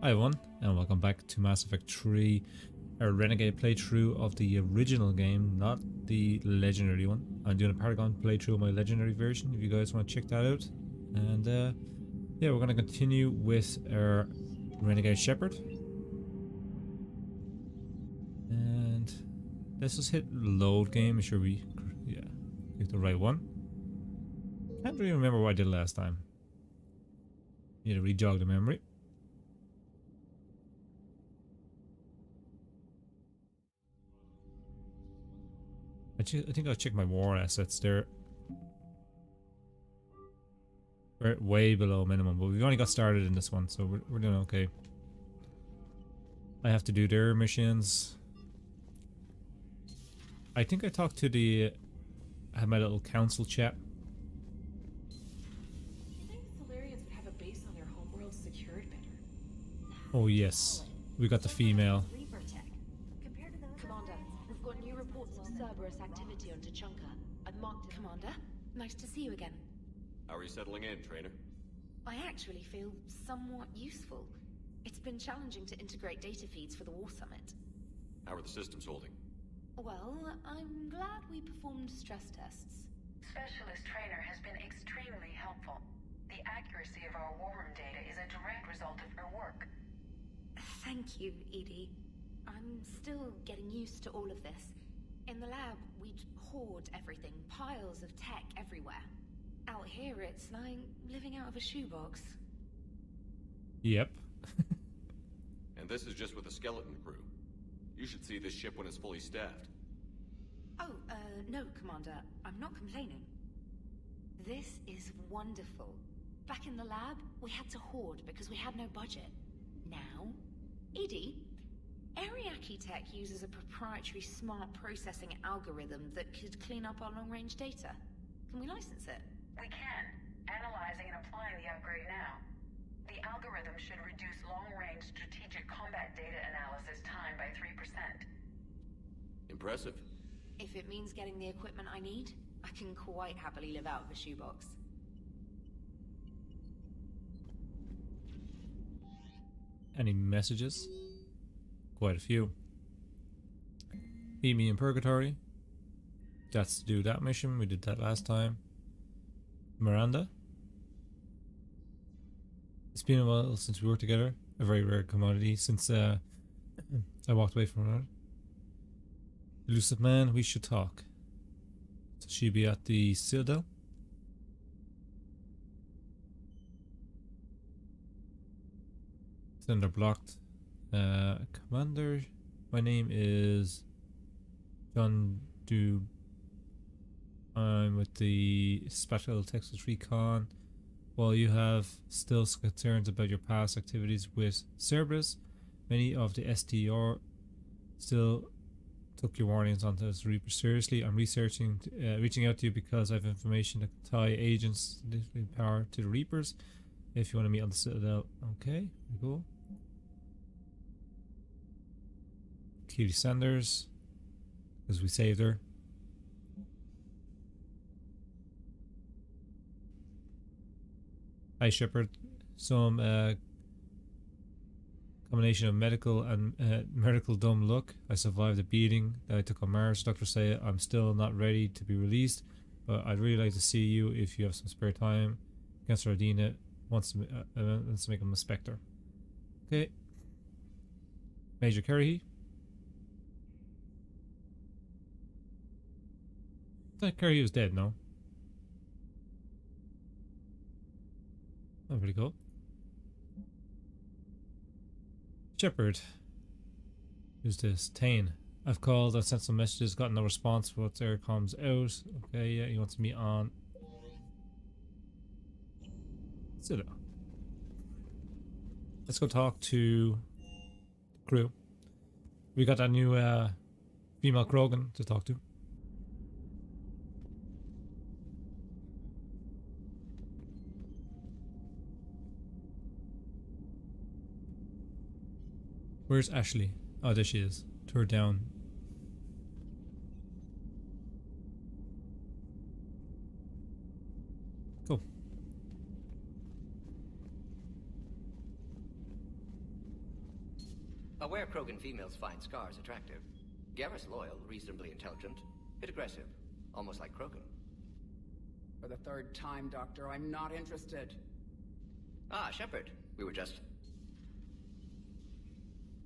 Hi everyone, and welcome back to Mass Effect 3, our Renegade playthrough of the original game, not the legendary one. I'm doing a Paragon playthrough of my legendary version, if you guys want to check that out. And yeah, we're going to continue with our Renegade Shepard. And let's just hit load game, make sure we, yeah, pick the right one. Can't really remember what I did last time. Need to re-jog the memory. I think I'll check my war assets there. We're way below minimum, but we've only got started in this one, so we're doing okay. I have to do their missions. I think I talked to the... I had my little council chat. You think Solarians would have a base on their homeworld secured better? Oh yes, we got the female. Reaper tech. Compared to those Commander, we've got new reports of Cerberus activity on Tuchanka. I've marked it. Commander, nice to see you again. How are you settling in, trainer? I actually feel somewhat useful. It's been challenging to integrate data feeds for the War Summit. How are the systems holding? Well, I'm glad we performed stress tests. Specialist Trainer has been extremely helpful. The accuracy of our war room data is a direct result of her work. Thank you, Edie. I'm still getting used to all of this. In the lab, we'd hoard everything, piles of tech everywhere. Out here, it's like living out of a shoebox. Yep. And this is just with a skeleton crew. You should see this ship when it's fully staffed. Oh, no, Commander. I'm not complaining. This is wonderful. Back in the lab, we had to hoard because we had no budget. Now, Edie, Ariake Tech uses a proprietary smart processing algorithm that could clean up our long-range data. Can we license it? We can. Analyzing and applying the upgrade now. The algorithm should reduce long-range strategic combat data analysis time by 3%. Impressive. If it means getting the equipment I need, I can quite happily live out of a shoebox. Any messages? Quite a few. Meet me in Purgatory. That's to do that mission. We did that last time. Miranda. It's been a while since we worked together. A very rare commodity since I walked away from her. Elusive man, we should talk. So she be at the Citadel. Sender blocked. Commander, my name is John Du. I'm with the Special Texas Recon. While you have still concerns about your past activities with Cerberus, many of the STR still took your warnings onto us Reaper seriously. I'm reaching out to you because I have information that can tie agents in power to the Reapers. If you want to meet on the Citadel, okay, cool. Keely Sanders, because we saved her. Hi Shepard. Some combination of medical and medical dumb luck. I survived the beating that I took on Mars. Doctors say I'm still not ready to be released, but I'd really like to see you if you have some spare time. Cancer Adina wants to make him a Spectre. Okay. Major Kerry. I thought Kerry was dead, no? Oh, pretty cool. Shepard. Who's this? Tane. I've called, I've sent some messages, got no response, but there comes out. Okay, yeah, he wants to meet on Citadel. Let's go talk to the crew. We got that new female Krogan to talk to. Where's Ashley? Oh, there she is. Tur down. Cool. Aware Krogan females find scars attractive. Garrus loyal, reasonably intelligent, bit aggressive, almost like Krogan. For the third time, Doctor, I'm not interested. Ah, Shepard. We were just...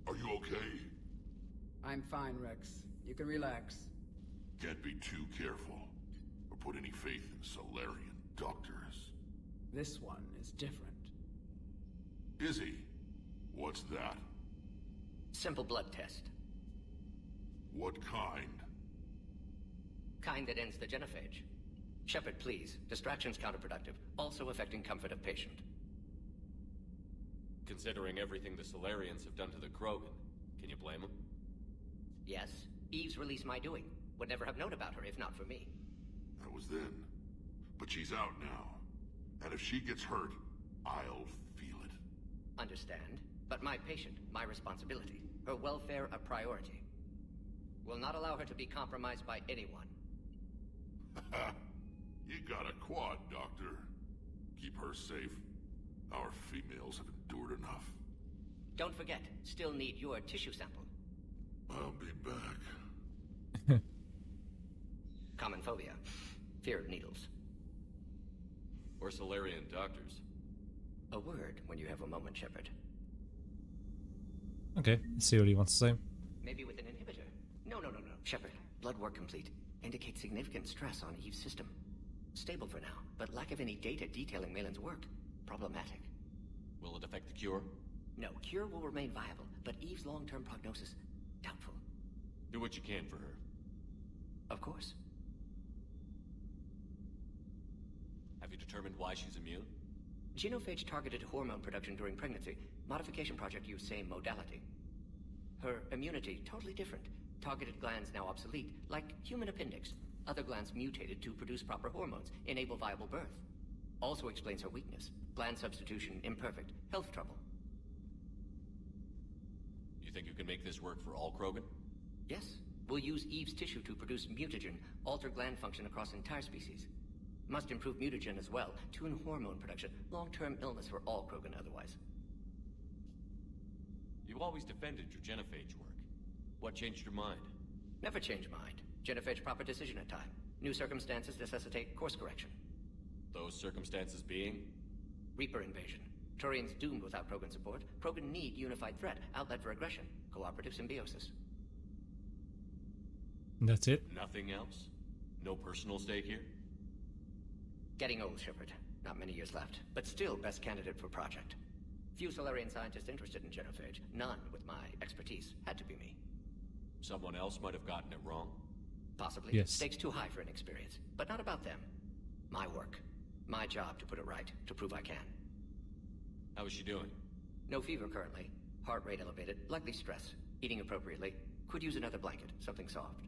Are you okay? I'm fine, Rex. You can relax. Can't be too careful, or put any faith in Solarian doctors. This one is different. Is he? What's that? Simple blood test. What kind? Kind that ends the genophage. Shepard, please. Distraction's counterproductive, also affecting comfort of patient. Considering everything the Solarians have done to the Krogan, can you blame them? Yes, Eve's release my doing. Would never have known about her if not for me. That was then. But she's out now. And if she gets hurt, I'll feel it. Understand, but my patient, my responsibility. Her welfare a priority. Will not allow her to be compromised by anyone. You got a quad, Doctor. Keep her safe. Our females have endured enough. Don't forget, still need your tissue sample. I'll be back. Common phobia. Fear of needles. Or Solarian doctors? A word when you have a moment, Shepard. Okay, let's see what he wants to say. Maybe with an inhibitor. No. Shepard, blood work complete. Indicates significant stress on Eve's system. Stable for now, but lack of any data detailing Malin's work. Problematic. Will it affect the cure? No, cure will remain viable, but Eve's long-term prognosis, doubtful. Do what you can for her. Of course. Have you determined why she's immune? Genophage targeted hormone production during pregnancy. Modification project used same modality. Her immunity, totally different. Targeted glands now obsolete, like human appendix. Other glands mutated to produce proper hormones, enable viable birth. Also explains her weakness. Gland substitution imperfect. Health trouble. You think you can make this work for all Krogan? Yes. We'll use Eve's tissue to produce mutagen, alter gland function across entire species. Must improve mutagen as well, tune hormone production. Long-term illness for all Krogan otherwise. You always defended your genophage work. What changed your mind? Never change mind. Genophage proper decision at time. New circumstances necessitate course correction. Those circumstances being? Reaper invasion. Turians doomed without Krogan support. Krogan need unified threat, outlet for aggression, cooperative symbiosis. That's it? Nothing else? No personal stake here? Getting old, Shepard. Not many years left, but still best candidate for project. Few Solarian scientists interested in genophage. None with my expertise. Had to be me. Someone else might have gotten it wrong? Possibly. Yes. Stakes too high for inexperience. But not about them. My work. My job to put it right, to prove I can. How is she doing? No fever currently. Heart rate elevated, likely stress. Eating appropriately. Could use another blanket, something soft.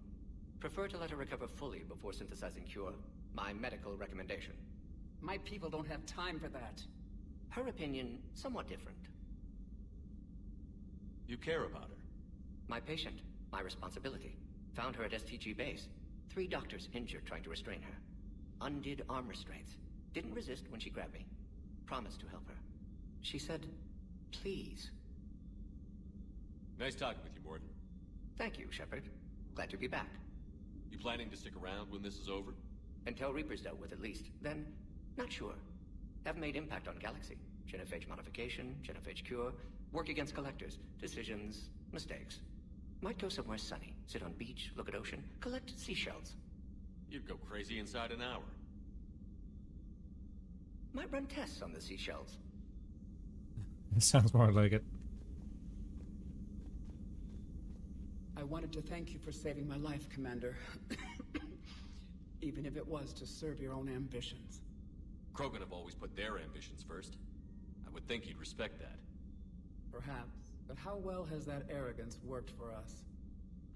Prefer to let her recover fully before synthesizing cure. My medical recommendation. My people don't have time for that. Her opinion, somewhat different. You care about her? My patient, my responsibility. Found her at STG base. 3 doctors injured trying to restrain her. Undid arm restraints. Didn't resist when she grabbed me. Promised to help her. She said, please. Nice talking with you, Morton. Thank you, Shepard. Glad to be back. You planning to stick around when this is over? Until Reaper's dealt with, at least. Then, not sure. Have made impact on Galaxy. Genophage modification, genophage cure, work against collectors, decisions, mistakes. Might go somewhere sunny, sit on beach, look at ocean, collect seashells. You'd go crazy inside an hour. Might run tests on the seashells. Sounds more like it. I wanted to thank you for saving my life, Commander. Even if it was to serve your own ambitions. Krogan have always put their ambitions first. I would think you'd respect that. Perhaps. But how well has that arrogance worked for us?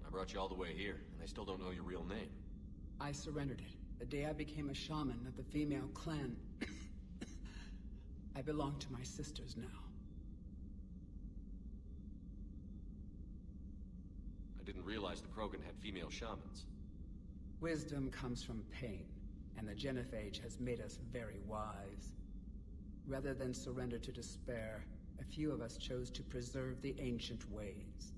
I brought you all the way here, and I still don't know your real name. I surrendered it the day I became a shaman of the female clan. I belong to my sisters now. I didn't realize the Krogan had female shamans. Wisdom comes from pain, and the genophage has made us very wise. Rather than surrender to despair, A few of us chose to preserve the ancient ways.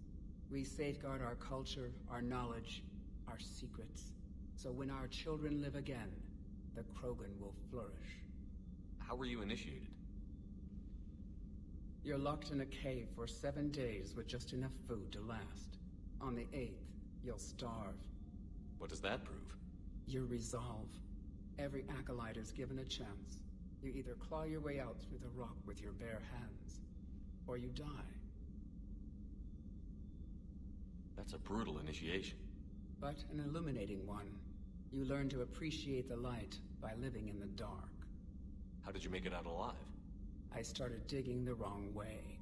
We safeguard our culture, our knowledge, our secrets. So when our children live again, the Krogan will flourish. How were you initiated? You're locked in a cave for 7 days with just enough food to last. On the 8th, you'll starve. What does that prove? Your resolve. Every acolyte is given a chance. You either claw your way out through the rock with your bare hands, or you die. That's a brutal initiation. But an illuminating one. You learn to appreciate the light by living in the dark. How did you make it out alive? I started digging the wrong way.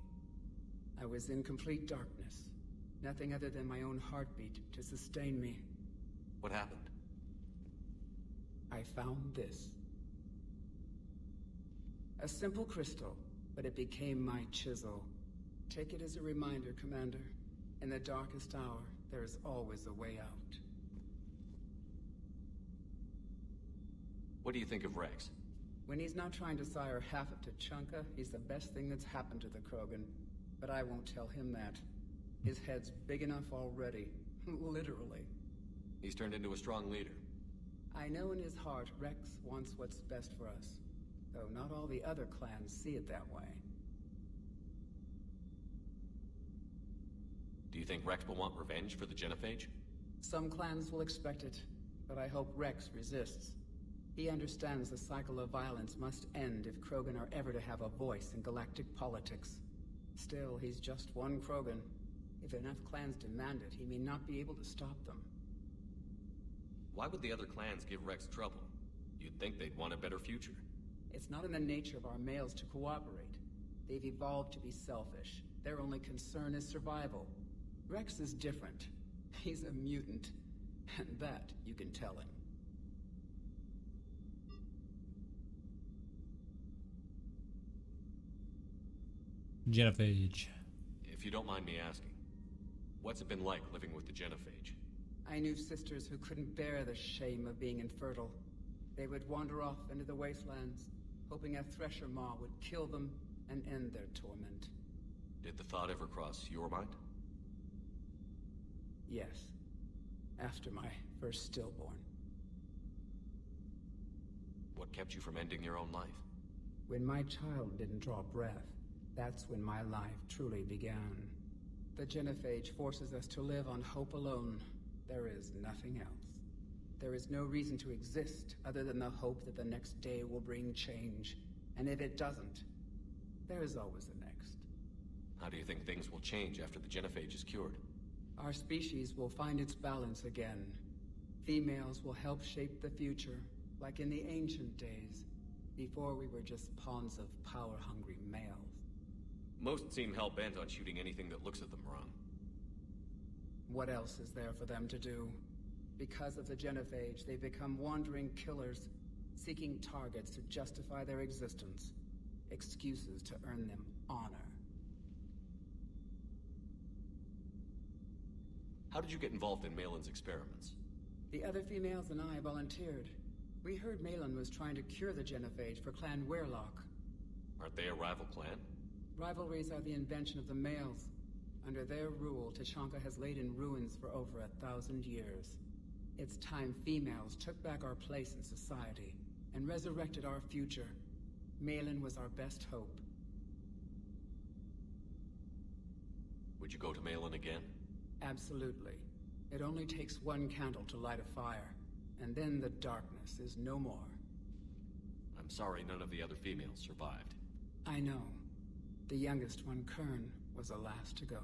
I was in complete darkness. Nothing other than my own heartbeat to sustain me. What happened? I found this. A simple crystal, but it became my chisel. Take it as a reminder, Commander. In the darkest hour, there is always a way out. What do you think of Rex? When he's not trying to sire half of Tuchanka, he's the best thing that's happened to the Krogan. But I won't tell him that. His head's big enough already. Literally. He's turned into a strong leader. I know in his heart Rex wants what's best for us. Though not all the other clans see it that way. Do you think Rex will want revenge for the Genophage? Some clans will expect it, but I hope Rex resists. He understands the cycle of violence must end if Krogan are ever to have a voice in galactic politics. Still, he's just one Krogan. If enough clans demand it, he may not be able to stop them. Why would the other clans give Rex trouble? You'd think they'd want a better future. It's not in the nature of our males to cooperate. They've evolved to be selfish. Their only concern is survival. Rex is different. He's a mutant. And that you can tell him. Genophage. If you don't mind me asking, what's it been like living with the Genophage? I knew sisters who couldn't bear the shame of being infertile. They would wander off into the wastelands, hoping a thresher maw would kill them and end their torment. Did the thought ever cross your mind? Yes. After my first stillborn. What kept you from ending your own life? When my child didn't draw breath, that's when my life truly began. The Genophage forces us to live on hope alone. There is nothing else. There is no reason to exist other than the hope that the next day will bring change. And if it doesn't, there is always a next. How do you think things will change after the Genophage is cured? Our species will find its balance again. Females will help shape the future, like in the ancient days, before we were just pawns of power-hungry males. Most seem hell-bent on shooting anything that looks at them wrong. What else is there for them to do? Because of the Genophage, they become wandering killers, seeking targets to justify their existence. Excuses to earn them honor. How did you get involved in Malin's experiments? The other females and I volunteered. We heard Malin was trying to cure the Genophage for Clan Weirlock. Aren't they a rival clan? Rivalries are the invention of the males. Under their rule, Tuchanka has laid in ruins for over 1,000 years. It's time females took back our place in society and resurrected our future. Malin was our best hope. Would you go to Malin again? Absolutely. It only takes one candle to light a fire, and then the darkness is no more. I'm sorry none of the other females survived. I know. The youngest one, Kern, was the last to go.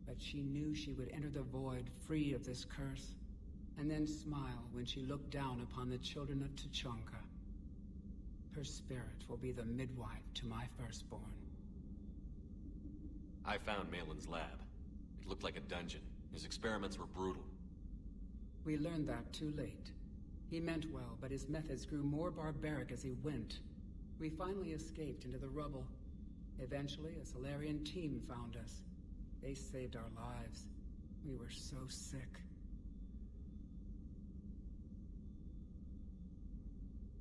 But she knew she would enter the void free of this curse, and then smile when she looked down upon the children of Tuchanka. Her spirit will be the midwife to my firstborn. I found Malin's lab. It looked like a dungeon. His experiments were brutal. We learned that too late. He meant well, but his methods grew more barbaric as he went. We finally escaped into the rubble. Eventually, a Solarian team found us. They saved our lives. We were so sick.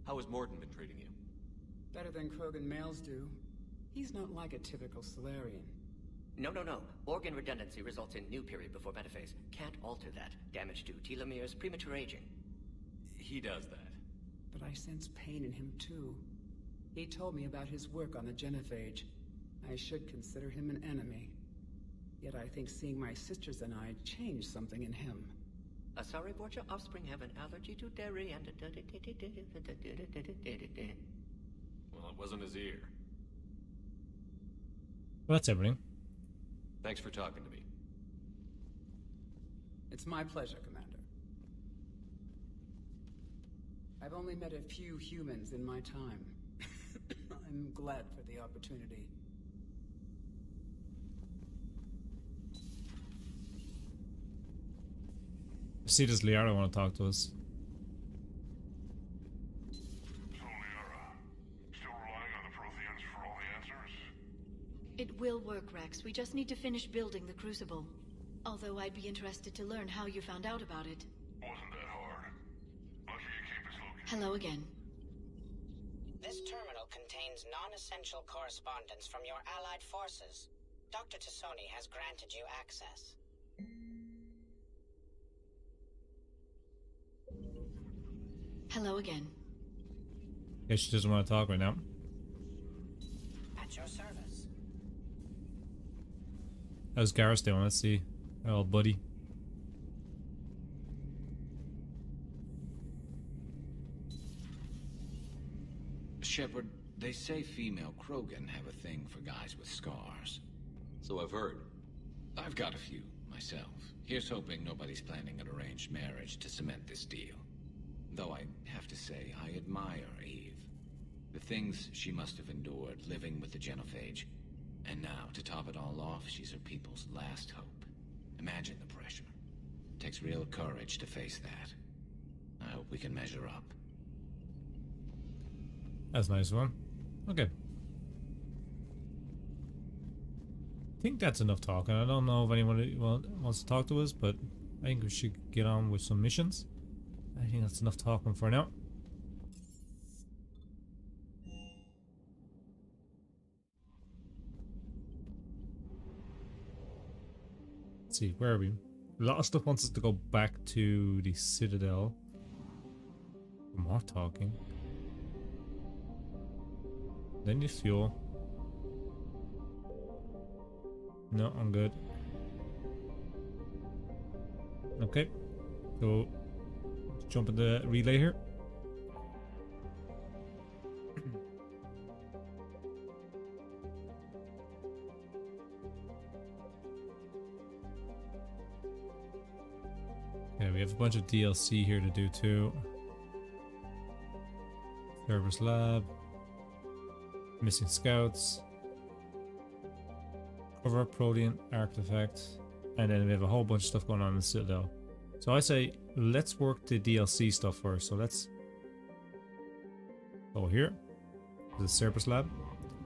How has Morden been treating you? Better than Krogan males do. He's not like a typical Solarian. No. Organ redundancy results in new period before metaphase. Can't alter that. Damage to telomeres, premature aging. He does that. But I sense pain in him too. He told me about his work on the genophage. I should consider him an enemy. Yet I think seeing my sisters and I changed something in him. Sorry, Borgia, offspring have an allergy to dairy and... Well, it wasn't his ear. Well, that's everything. Thanks for talking to me. It's my pleasure, Commander. I've only met a few humans in my time. I'm glad for the opportunity. See, does Liara want to talk to us? So, Liara, still relying on the Protheans for all the answers? It will work, Rex. We just need to finish building the Crucible. Although I'd be interested to learn how you found out about it. Wasn't that hard. Lucky you keep us located. Hello again. This terminal contains non-essential correspondence from your allied forces. Dr. Tassoni has granted you access. Hello again. Guess she doesn't want to talk right now. At your service. How's Garrus doing? Let's see. Oh, buddy. Shepard, they say female Krogan have a thing for guys with scars. So I've heard. I've got a few, myself. Here's hoping nobody's planning an arranged marriage to cement this deal. Though I have to say, I admire Eve. The things she must have endured living with the genophage. And now, to top it all off, she's her people's last hope. Imagine the pressure. It takes real courage to face that. I hope we can measure up. That's a nice one. Okay. I think that's enough talking. I don't know if anyone wants to talk to us, but I think we should get on with some missions. I think that's enough talking for now. Let's see, where are we? A lot of stuff wants us to go back to the Citadel. For more talking. Then you fuel. No, I'm good. Okay. So jump in the relay here. Okay, we have a bunch of DLC here to do too. Service lab. Missing scouts. Cover up Protean artifact. And then we have a whole bunch of stuff going on in the Citadel. So I say, let's work the DLC stuff first. So let's go here, to the Cerberus lab,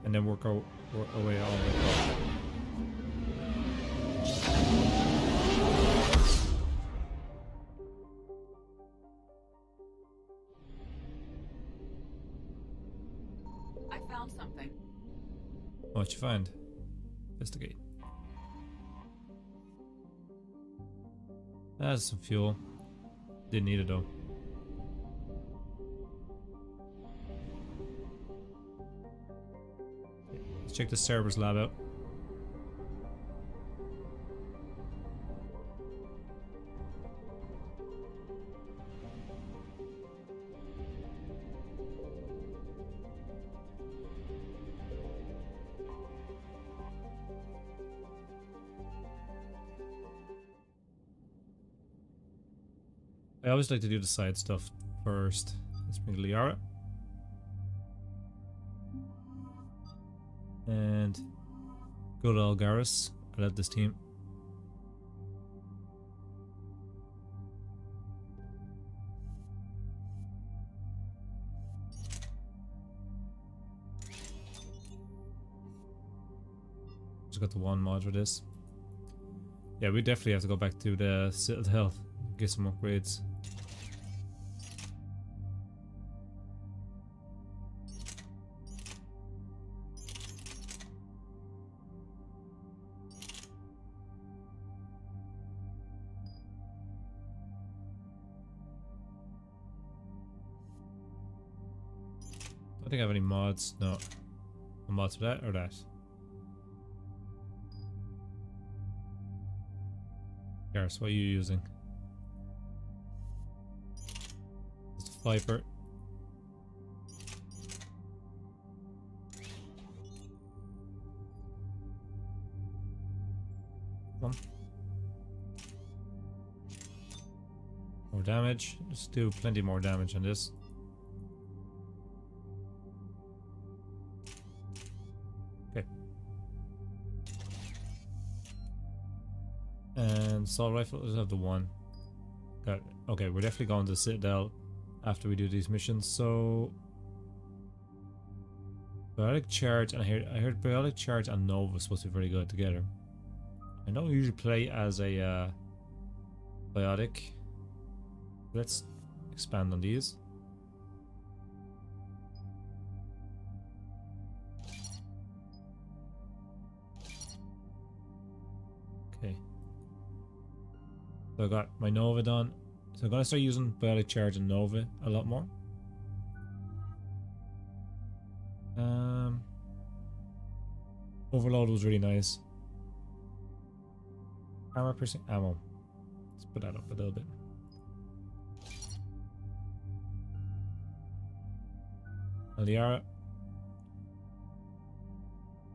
and then work our way all the way across. I found something. What'd you find? Investigate. That's some fuel. Didn't need it though. Let's check the Cerberus lab out. I always like to do the side stuff first. Let's bring Liara. And go to Algaris. I love this team. Just got the one mod for this. Yeah, we definitely have to go back to the Citadel, get some upgrades. think I have any mods. No. No mods for that or that. Garrus, what are you using? It's a Viper. Come on. More damage. Let's do plenty more damage on this. Okay. And assault rifle, let's have the one. Got it. Okay, we're definitely going to the Citadel after we do these missions. So biotic charge, and I heard biotic charge and Nova was supposed to be very good together. I don't usually play as a biotic. Let's expand on these. Okay. So I got my Nova done. So I'm gonna start using biotic charge and Nova a lot more. Overload was really nice. Armor piercing ammo. Let's put that up a little bit. Aliara.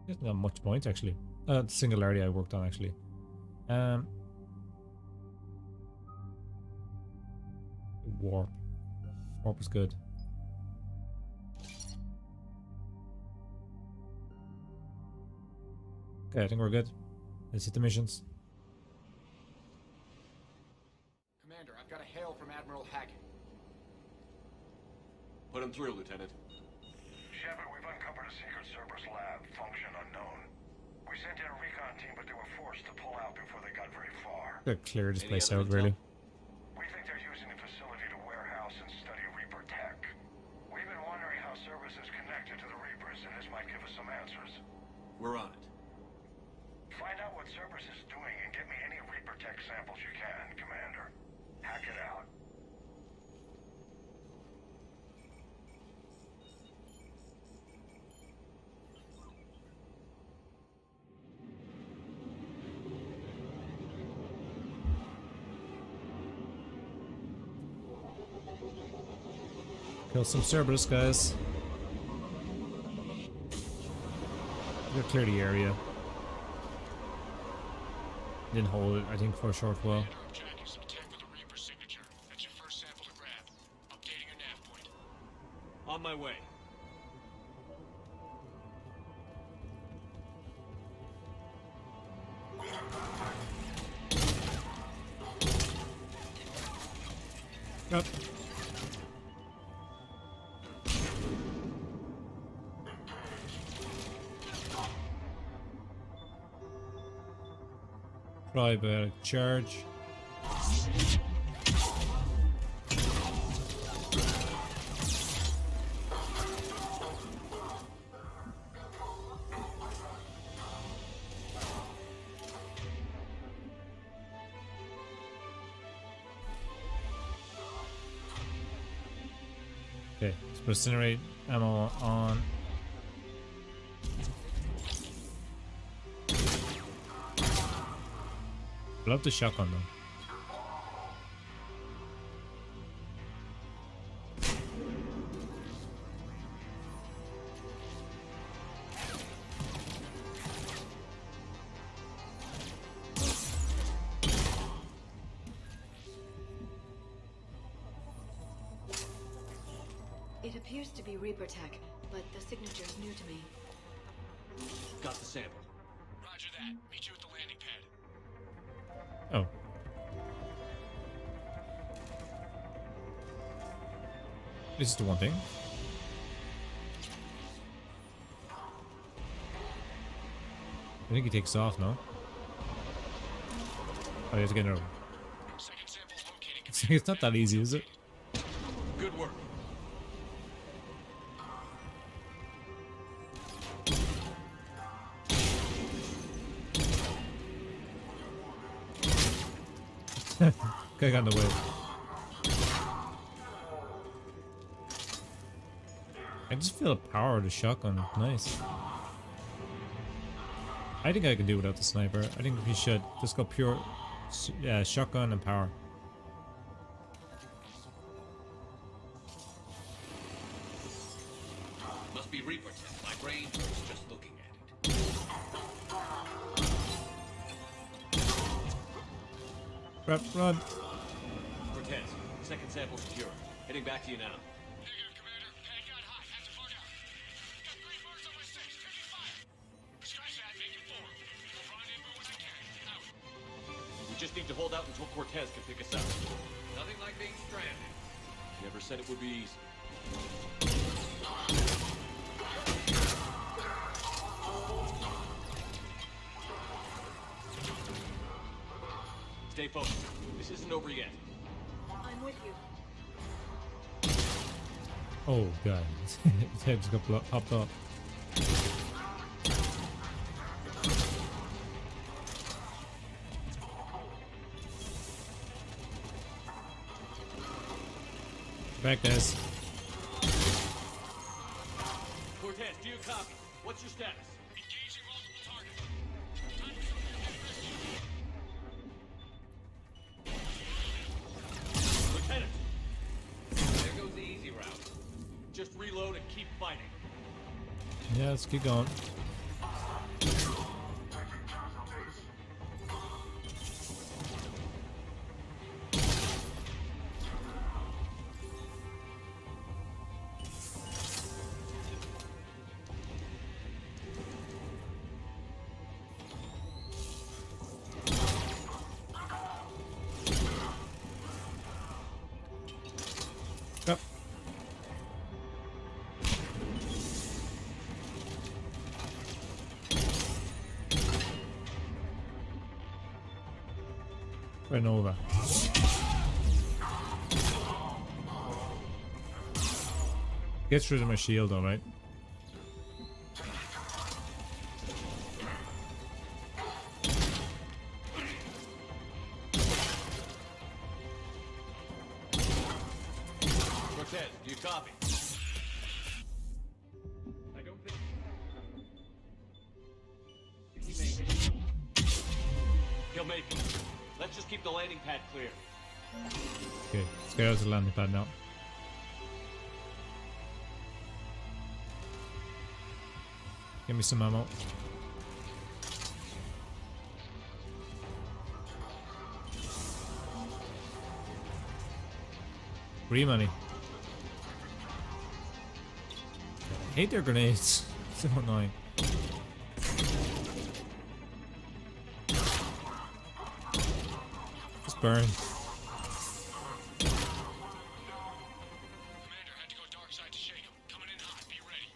There's not much point actually. Singularity I worked on actually. Warp. Warp was good. Okay, I think we're good. Let's hit the missions. Commander, I've got a hail from Admiral Hackett. Put him through, Lieutenant. Shepard, we've uncovered a secret Cerberus lab, function unknown. We sent in a recon team, but they were forced to pull out before they got very far. Gotta clear this place Any out, other really. We think they're using the facility to warehouse and study Reaper tech. We've been wondering how Cerberus is connected to the Reapers, and this might give us some answers. We're on it. Find out what Cerberus is doing and get me any Reaper tech samples you can, Commander. Hack it out. Kill some Cerberus, guys. We gotta clear the area. Didn't hold it, I think, for a short while. On my way. Up. Try biotic charge. Okay, let's put incinerate ammo on. I love the shotgun though. It appears to be Reaper tech, but the signature is new to me. Got the sample. Roger that. Meet you at the landing pad. Oh. This is the one thing. I think he takes off, no? Oh, you have to get another one. Second sample's locating. It's not that easy, is it? Good work. Guy got in the way. I just feel the power of the shotgun. Nice. I think I can do without the sniper. I think we should just go pure shotgun and power. Must be Reaper tech. My brain hurts just looking at it. Rep, run. Cortez, second sample secure. Heading back to you now. Negative, Commander. Pad got hot. Had to float out. Got 3 birds on my 6. Taking fire. Scratch that. Making 4. Rendezvous when I can. Out. We just need to hold out until Cortez can pick us up. Nothing like being stranded. Never said it would be easy. Stay focused. This isn't over yet. I'm with you. Oh god, his head just got popped up. Back, guys. Cortez, do you copy? What's your status? Engaging multiple targets. Time to show you Lieutenant, There goes the easy route. just reload and keep fighting. Yeah, let's keep going. Yep. Renova. Gets rid of my shield, alright. Cortez, do you copy? I don't think... He'll make it. Let's just keep the landing pad clear. Okay, let's get out to the landing pad now. Give me some ammo. Free money. I hate their grenades. So annoying. Just burn. Commander, had to go dark side to shake him. Coming in hot. Be ready.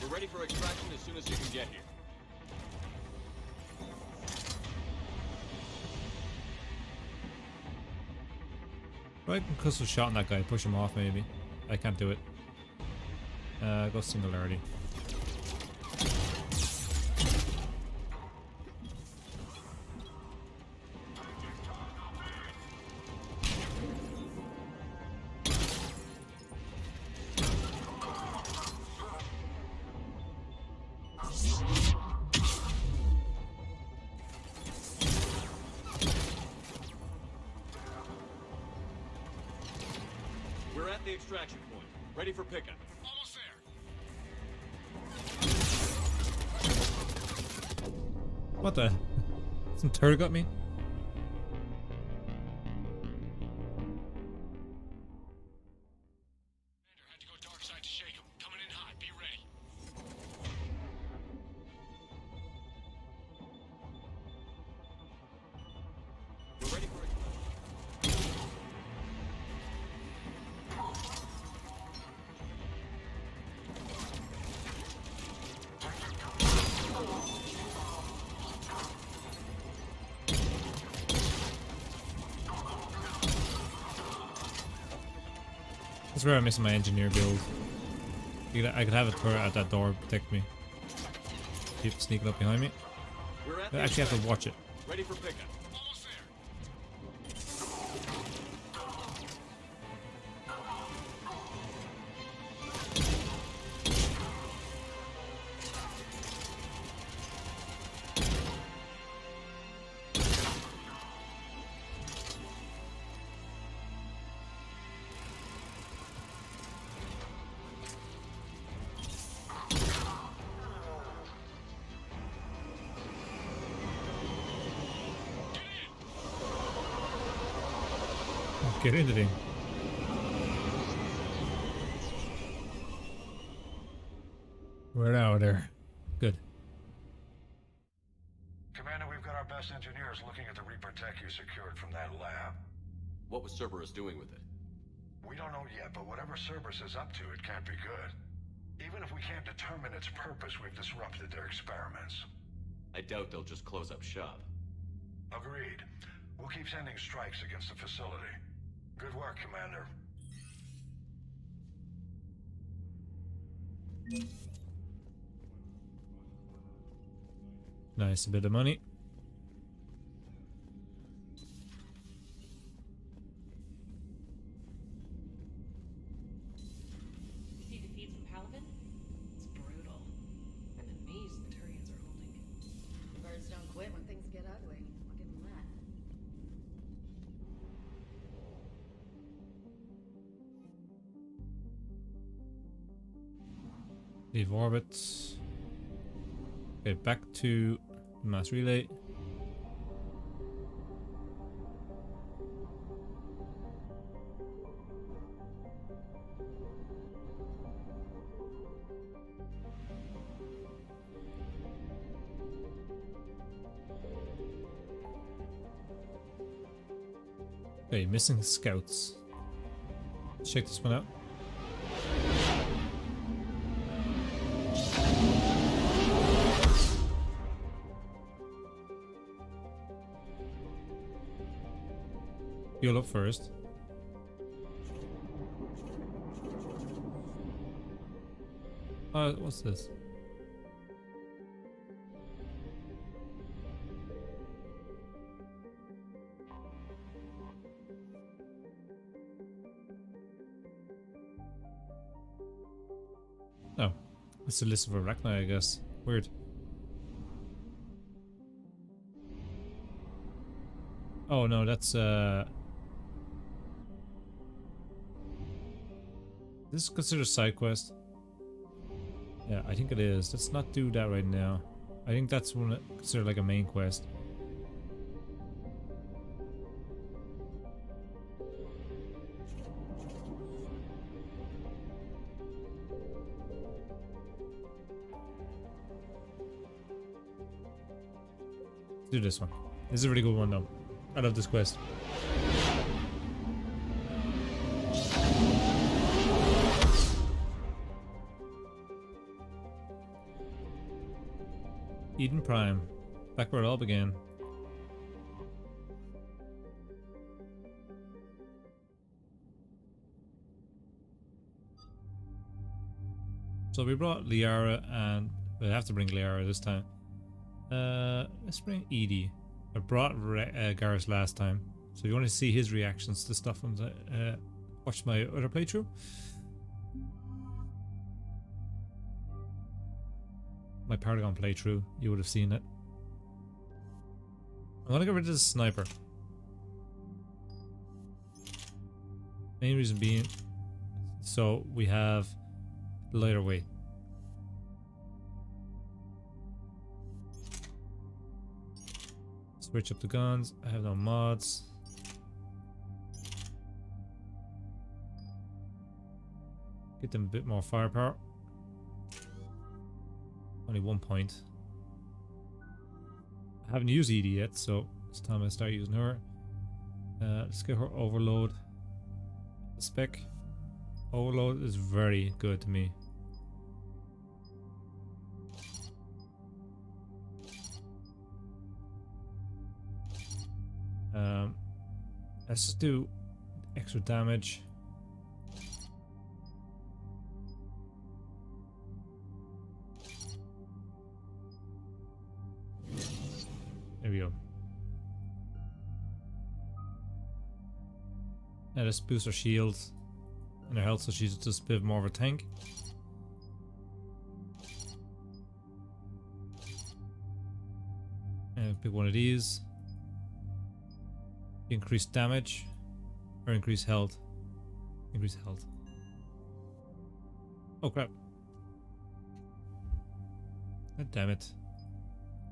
We're ready for extraction as soon as you can get here. Right, because of shot on that guy, push him off maybe. I can't do it. Go singularity. We're at the extraction point. Ready for pickup. Almost there. What the? Some turd got me? Commander, had to go dark side to shake him. Coming in hot. Be ready. We're ready for it. That's where I'm missing my engineer build. I could have a turret at that door protect me. Keep sneaking up behind me. We're at I the actually have to extraction watch it. point. Ready for pickup. Almost there. Get in the thing. We're out of there. Good. Commander, we've got our best engineers looking at the Reaper tech you secured from that lab. What was Cerberus doing with it? We don't know yet, but whatever Cerberus is up to, it can't be good. Even if we can't determine its purpose, we've disrupted their experiments. I doubt they'll just close up shop. Agreed. We'll keep sending strikes against the facility. Good work, Commander. Nice, a bit of money. See defeat from Paladin? It's brutal. I'm amazed the Turians are holding. Birds don't quit when things get ugly. I'll give them that. Leave orbit. Okay, back to mass relay. Okay, missing scouts. Let's check this one out. Fuel up first. What's this? Oh, it's a list of Arachni, I guess. Weird. Oh no, that's this is considered a side quest. Yeah, I think it is. Let's not do that right now. I think that's one considered like a main quest. Let's do this one. This is a really good one though. I love this quest. Eden Prime. Back where it all began. So we brought Liara, and we'll have to bring Liara this time. Let's bring Edie. I brought Garrus last time, so if you want to see his reactions to stuff, watch my other playthrough. My Paragon playthrough, you would have seen it. I'm gonna get rid of the sniper. Main reason being, so we have lighter weight. Switch up the guns. I have no mods. Get them a bit more firepower. Only 1 point. I haven't used Edie yet, so it's time I start using her. Let's get her overload. The spec. Overload is very good to me. Let's just do extra damage. There we go. Now let's boost her shields and her health so she's just a bit more of a tank. And pick one of these. Increase damage or increase health. Increase health. Oh crap. God damn it.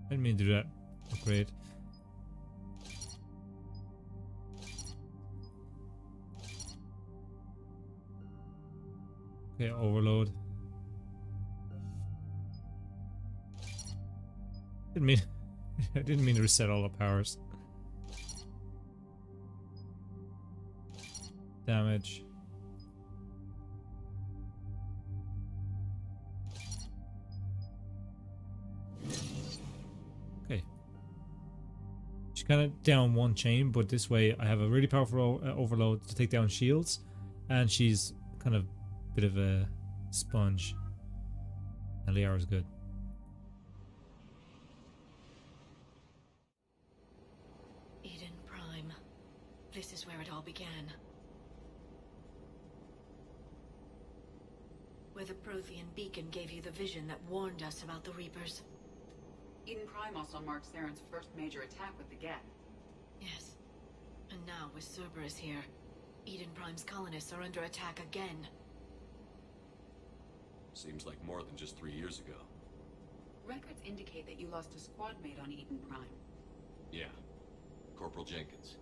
I didn't mean to do that. Upgrade. Okay, overload. Didn't mean I didn't mean to reset all the powers. Damage. Okay. She's kind of down one chain, but this way I have a really powerful overload to take down shields, and she's kind of a bit of a sponge. And Liara's good. Eden Prime. This is where it all began. Where the Prothean beacon gave you the vision that warned us about the Reapers. Eden Prime also marks Theron's first major attack with the Geth. Yes. And now, with Cerberus here, Eden Prime's colonists are under attack again. Seems like more than just 3 years ago. Records indicate that you lost a squad mate on Eden Prime. Yeah. Corporal Jenkins.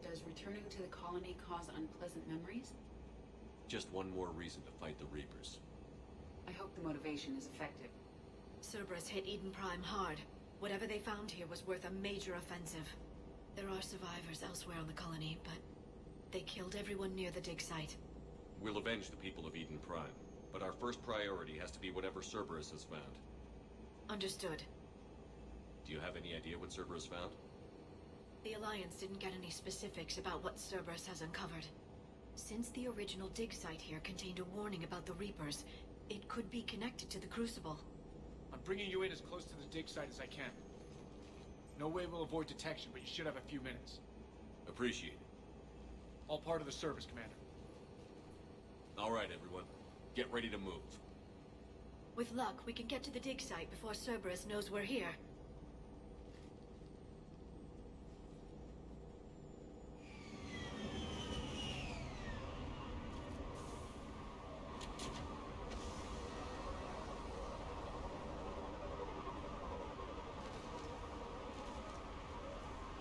Does returning to the colony cause unpleasant memories? Just one more reason to fight the Reapers. I hope the motivation is effective. Cerberus hit Eden Prime hard. Whatever they found here was worth a major offensive. There are survivors elsewhere on the colony, but they killed everyone near the dig site. We'll avenge the people of Eden Prime, but our first priority has to be whatever Cerberus has found. Understood. Do you have any idea what Cerberus found? The Alliance didn't get any specifics about what Cerberus has uncovered. Since the original dig site here contained a warning about the Reapers, it could be connected to the Crucible. I'm bringing you in as close to the dig site as I can. No way we'll avoid detection, but you should have a few minutes. Appreciate it. All part of the service, Commander. All right, everyone. Get ready to move. With luck, we can get to the dig site before Cerberus knows we're here.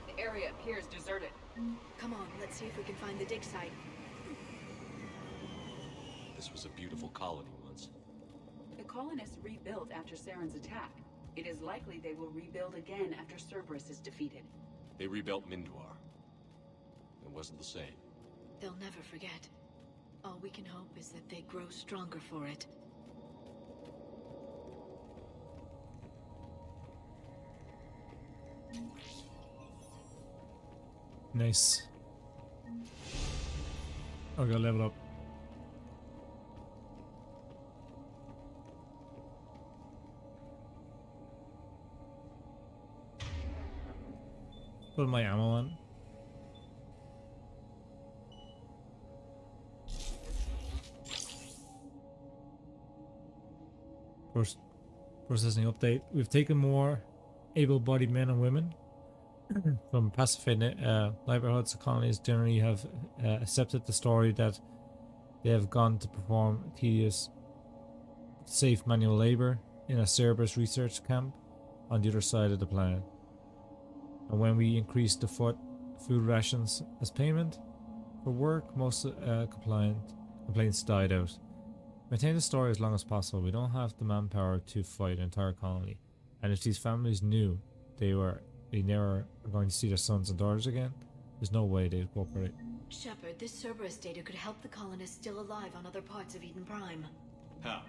The area appears deserted. Come on, let's see if we can find the dig site. This was a beautiful colony once. The colonists rebuilt after Saren's attack. It is likely they will rebuild again after Cerberus is defeated. They rebuilt Mindwar. It wasn't the same. They'll never forget. All we can hope is that they grow stronger for it. Nice. I gotta level up. Put my ammo on. Processing update. We've taken more able-bodied men and women from pacified neighborhoods. Colonies generally have accepted the story that they have gone to perform tedious, safe manual labor in a Cerberus research camp on the other side of the planet. And when we increased the food rations as payment for work, most complaints died out. Maintain the story as long as possible. We don't have the manpower to fight an entire colony, and if these families knew they never are going to see their sons and daughters again, there's no way they'd cooperate. Shepard, this Cerberus data could help the colonists still alive on other parts of Eden Prime. How?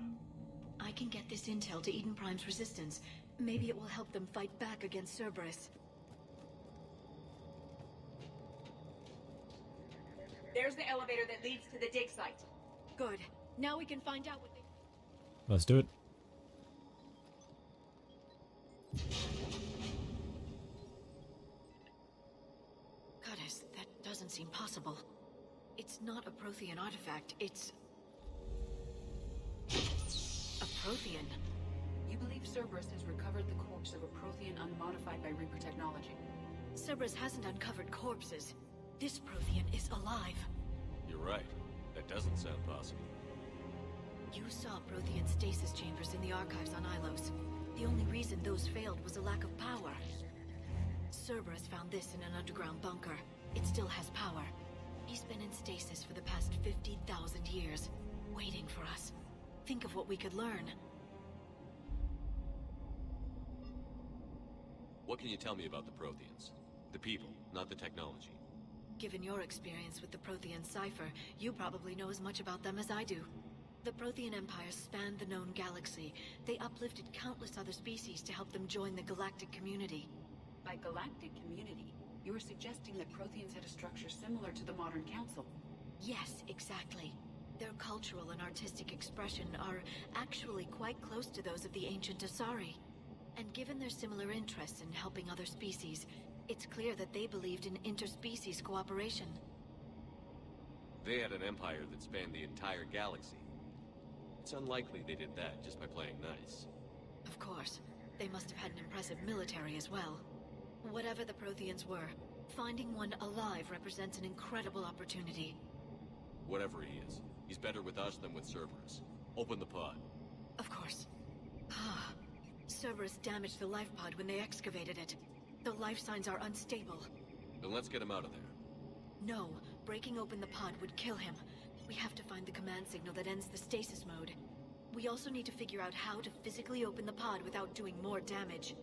I can get this intel to Eden Prime's resistance. Maybe it will help them fight back against Cerberus. There's the elevator that leads to the dig site. Good. Now we can find out what they... Let's do it. Goddess, that doesn't seem possible. It's not a Prothean artifact, it's... a Prothean. You believe Cerberus has recovered the corpse of a Prothean unmodified by Reaper technology? Cerberus hasn't uncovered corpses. This Prothean is alive. You're right. That doesn't sound possible. You saw Prothean stasis chambers in the archives on Ilos. The only reason those failed was a lack of power. Cerberus found this in an underground bunker. It still has power. He's been in stasis for the past 50,000 years, waiting for us. think of what we could learn. What can you tell me about the Protheans? The people, not the technology. Given your experience with the Prothean cipher, you probably know as much about them as I do. The Prothean Empire spanned the known galaxy. They uplifted countless other species to help them join the galactic community. By galactic community, you are suggesting that Protheans had a structure similar to the modern council? Yes, exactly. Their cultural and artistic expression are actually quite close to those of the ancient Asari. And given their similar interests in helping other species, it's clear that they believed in interspecies cooperation. They had an empire that spanned the entire galaxy. It's unlikely they did that just by playing nice. Of course. They must have had an impressive military as well. Whatever the Protheans were, finding one alive represents an incredible opportunity. Whatever he is, he's better with us than with Cerberus. Open the pod. Of course. Cerberus damaged the life pod when they excavated it. The life signs are unstable. Then let's get him out of there. No, breaking open the pod would kill him. We have to find the command signal that ends the stasis mode. We also need to figure out how to physically open the pod without doing more damage.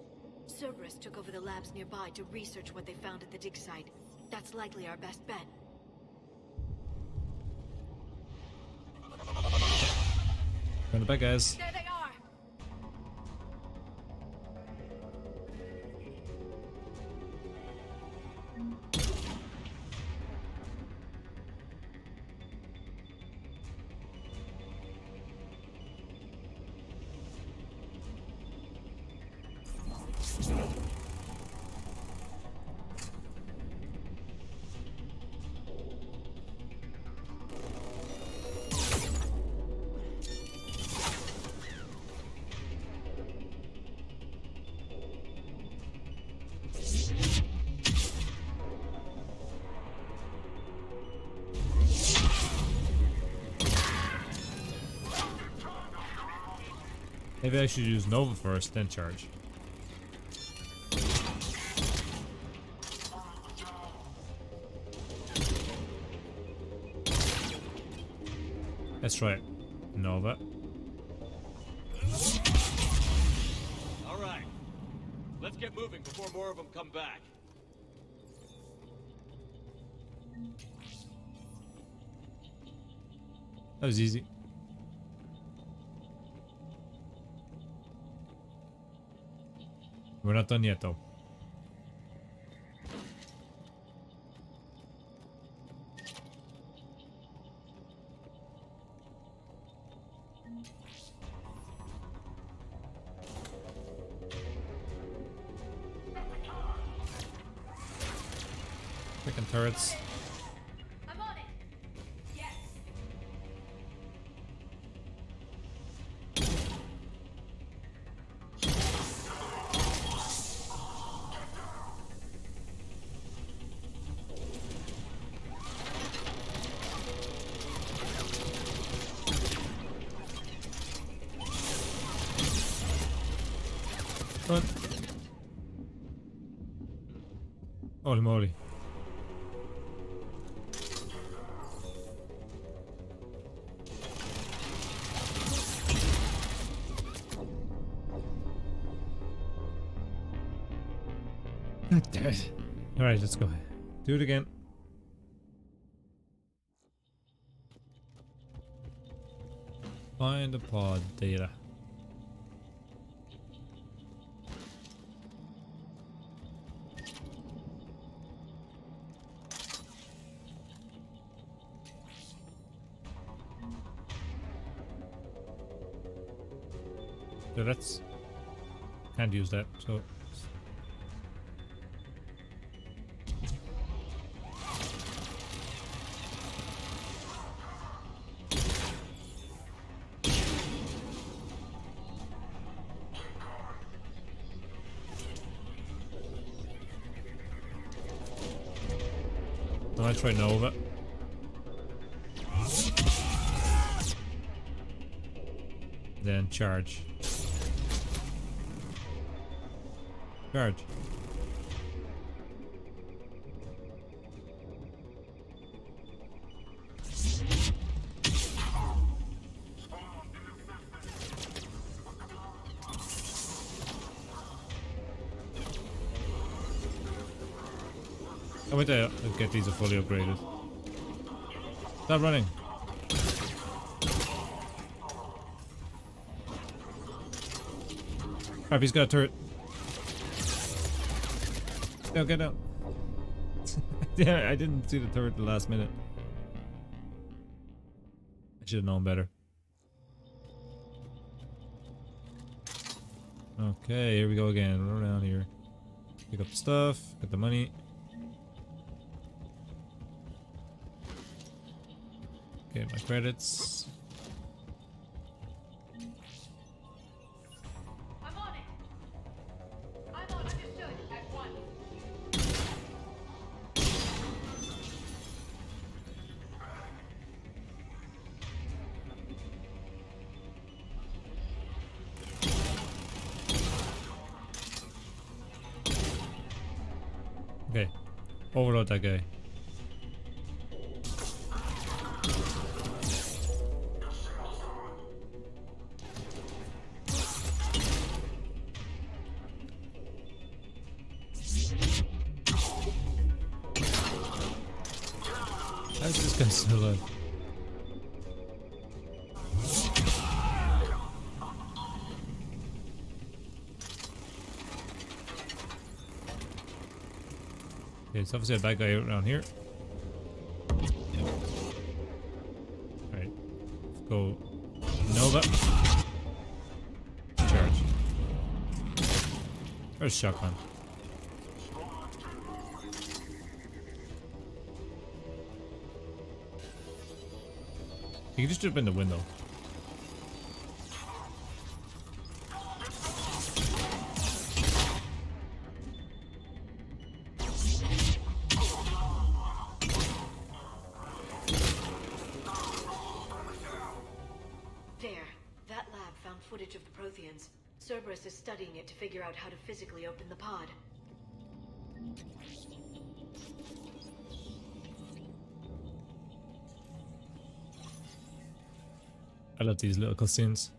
Cerberus took over the labs nearby to research what they found at the dig site. That's likely our best bet. Going to bed, guys. There they are! Maybe I should use Nova first, then charge. Let's try it. Nova. Alright. Let's get moving before more of them come back. That was easy. We're not done yet, though. Freaking turrets. I'm on it! Yes! Run. Holy moly. Damn it. Alright, let's go. Do it again. Find the pod data. So that's can't use that, so I'll try Nova. Then charge. Charge. I wait to get these fully upgraded. Stop running. Crap, he's got a turret. No, get out. Yeah, I didn't see the turret at the last minute. I should have known better. Okay, here we go again. Run around here. Pick up the stuff, get the money. Okay, my credits. I'm on it. I'm on, understood. At once. Okay, overload that guy. How's this guy still alive? Okay, it's obviously a bad guy around here. Alright. Let's go Nova. Charge. Where's shotgun? You can just jump in the window. There. That lab found footage of the Protheans. Cerberus is studying it to figure out how to physically open the pod. I love these little cutscenes.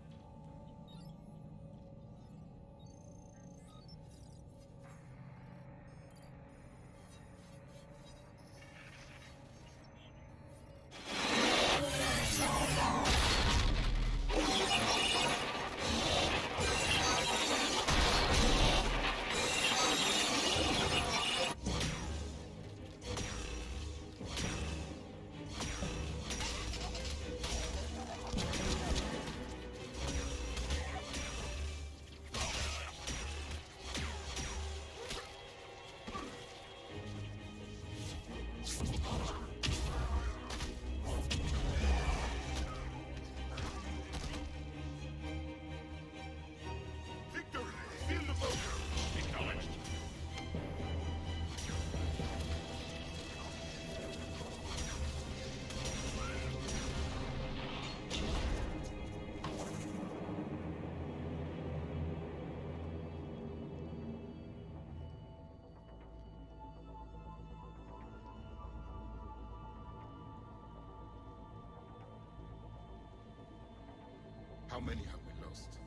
How many have we lost?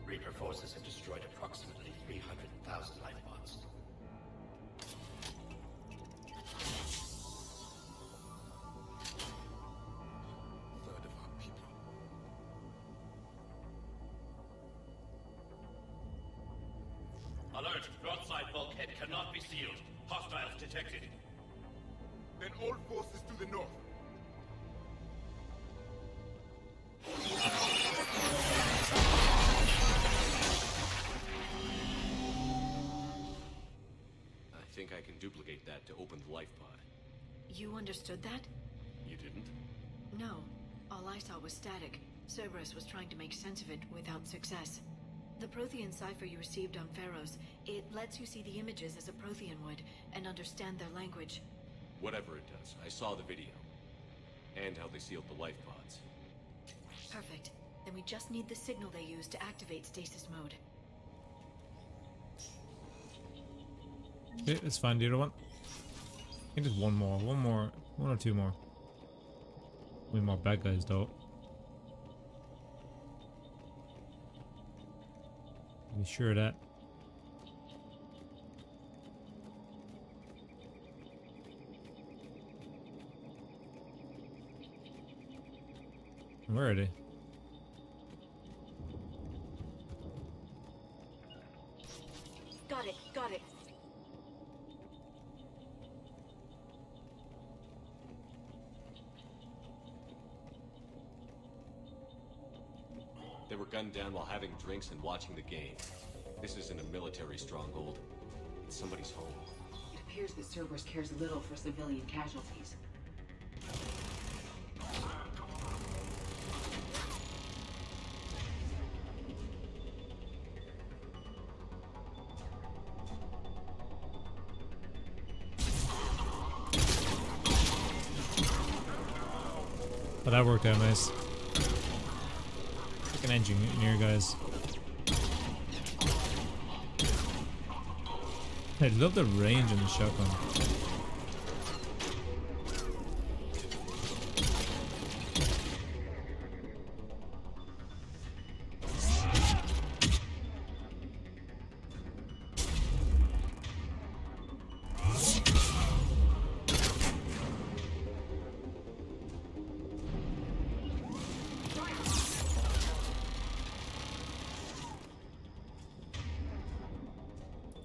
Reaper forces have destroyed approximately 300,000 life pods. Third of our people. Alert! Broadside bulkhead cannot be sealed. Hostiles detected. Then all forces to the north. I think I can duplicate that to open the life pod. You understood that? You didn't? No. All I saw was static. Cerberus was trying to make sense of it without success. The Prothean cipher you received on Pharaohs, it lets you see the images as a Prothean would, and understand their language. Whatever it does, I saw the video. And how they sealed the life pods. Perfect. Then we just need the signal they use to activate stasis mode. Okay, let's find the other one. I think there's one or two more. Way more bad guys though. Be sure of that. Where are they? Got it, got it. They were gunned down while having drinks and watching the game. This isn't a military stronghold. It's somebody's home. It appears that Cerberus cares little for civilian casualties. Oh, that worked out nice. Like an engineer, guys. I love the range in the shotgun.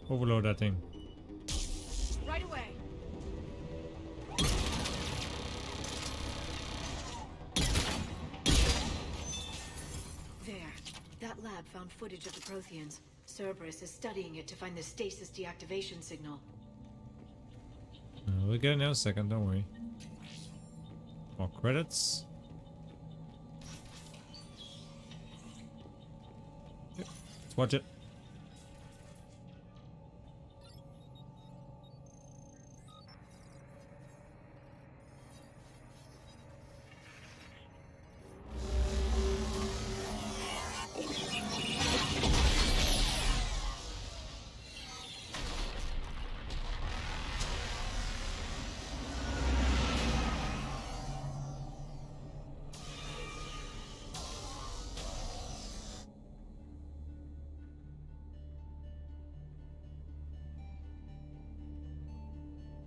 Overload that thing. Right away. There. That lab found footage of the Protheans. Cerberus is studying it to find the stasis deactivation signal. We'll get it in a second, don't worry. More credits. Yep. Let's watch it.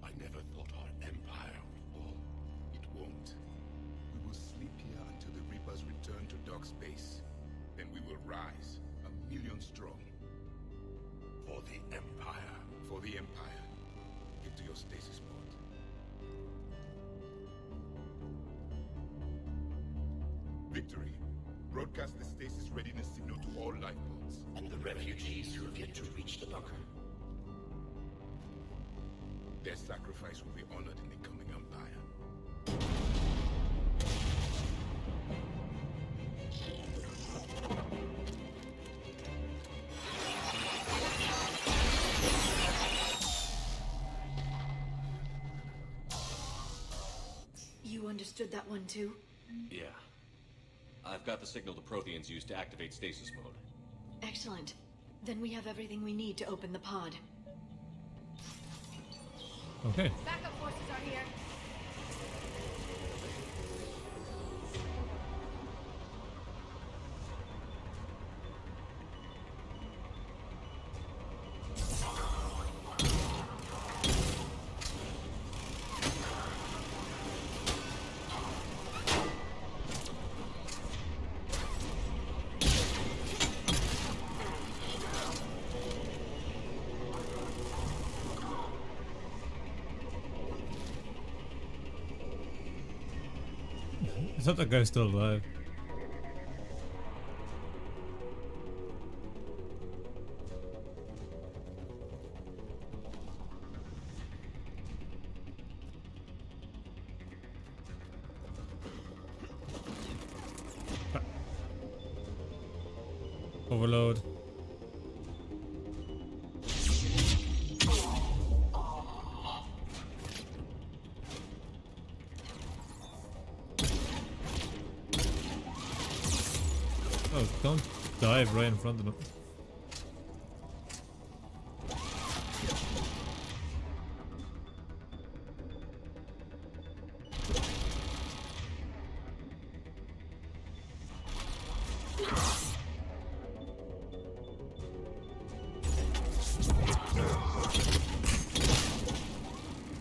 I never thought our empire would fall. It won't. We will sleep here until the Reapers return to dark space. Then we will rise, 1,000,000 strong. For the Empire. For the Empire. Get to your stasis pod. Victory. Broadcast the stasis readiness signal to all lifeboats. And the refugees who have yet to reach the bunker. Their sacrifice will be honored in the coming Empire. You understood that one too? Yeah. I've got the signal the Protheans use to activate stasis mode. Excellent. Then we have everything we need to open the pod. Okay. Backup forces are here. I thought that guy's still alive. Overload. Oh, don't dive right in front of them.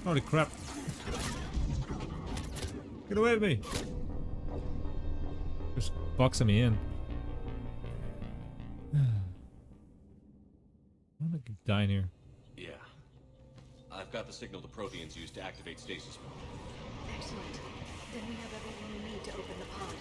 Holy crap. Get away with me. boxing me in. I'm gonna keep dying here. Yeah. I've got the signal the Protheans use to activate stasis mode. Excellent. Then we have everything we need to open the pod.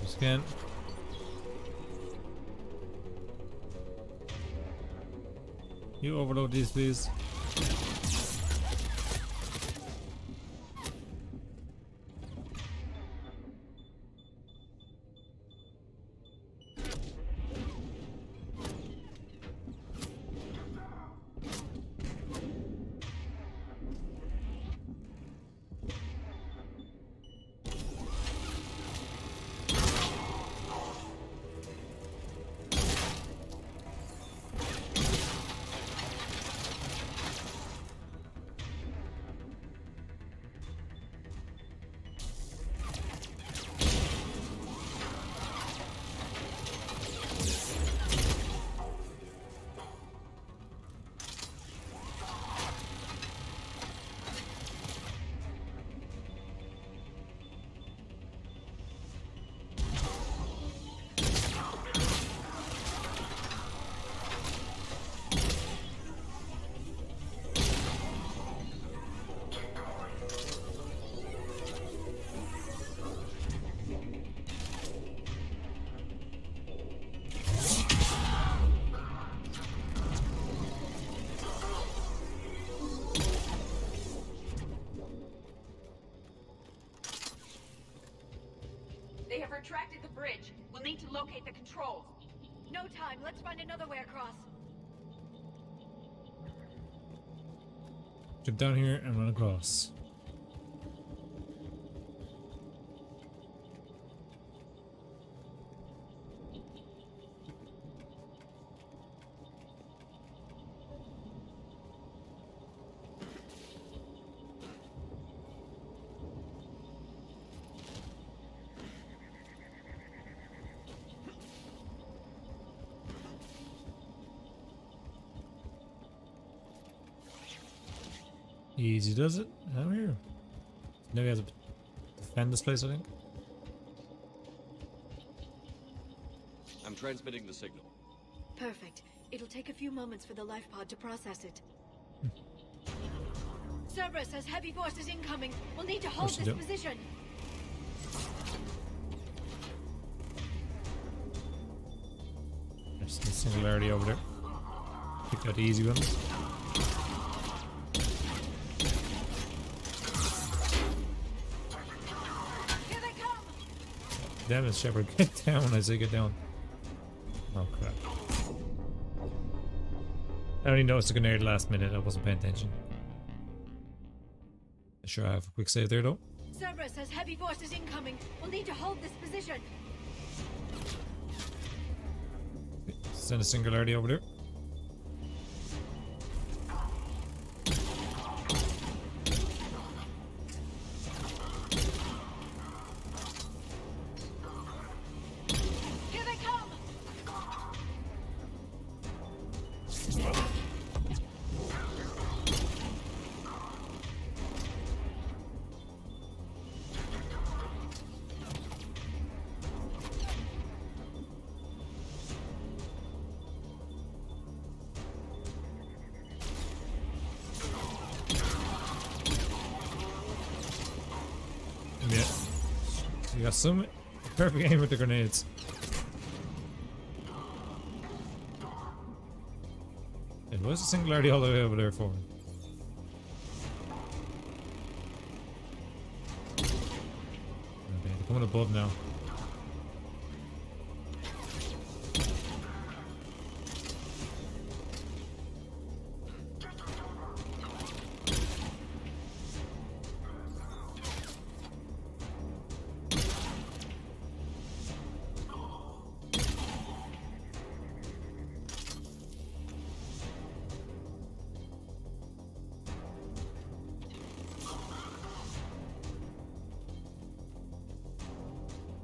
Scan. You overload these, please. They have retracted the bridge. We'll need to locate the controls. No time. Let's find another way across. Jump down here and run across. Easy does it. Out here. Now we have to defend this place, I think. I'm transmitting the signal. Perfect. It'll take a few moments for the life pod to process it. Cerberus has heavy forces incoming. We'll need to hold this position. There's the singularity over there. Pick out the easy ones. Damn it, Shepard, get down when I say get down. Oh crap. I only noticed the grenade last minute, I wasn't paying attention. Sure, I have a quick save there though. Cerberus has heavy forces incoming. We'll need to hold this position. Send a singularity over there. Yeah. You got some perfect aim with the grenades. It was a singularity all the way over there for me. Okay, they're coming above now.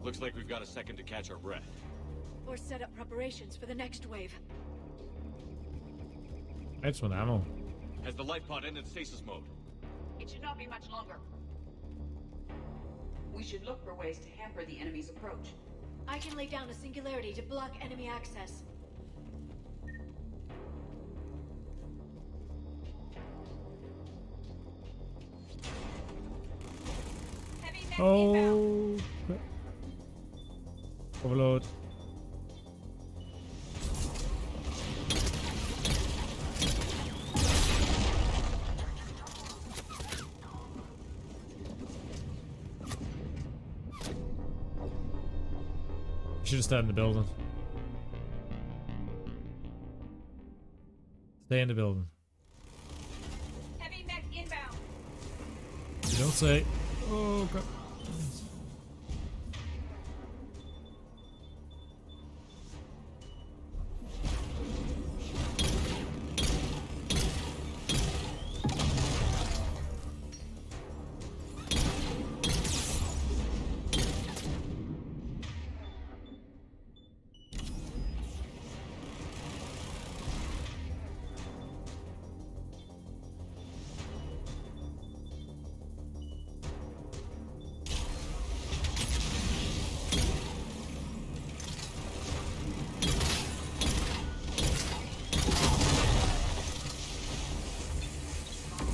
Looks like we've got a second to catch our breath. Or set up preparations for the next wave. That's one ammo. Has the life pod ended stasis mode? It should not be much longer. We should look for ways to hamper the enemy's approach. I can lay down a singularity to block enemy access. Oh, overload. Should have stayed in the building. Stay in the building. Heavy mech inbound. You don't say. Oh god.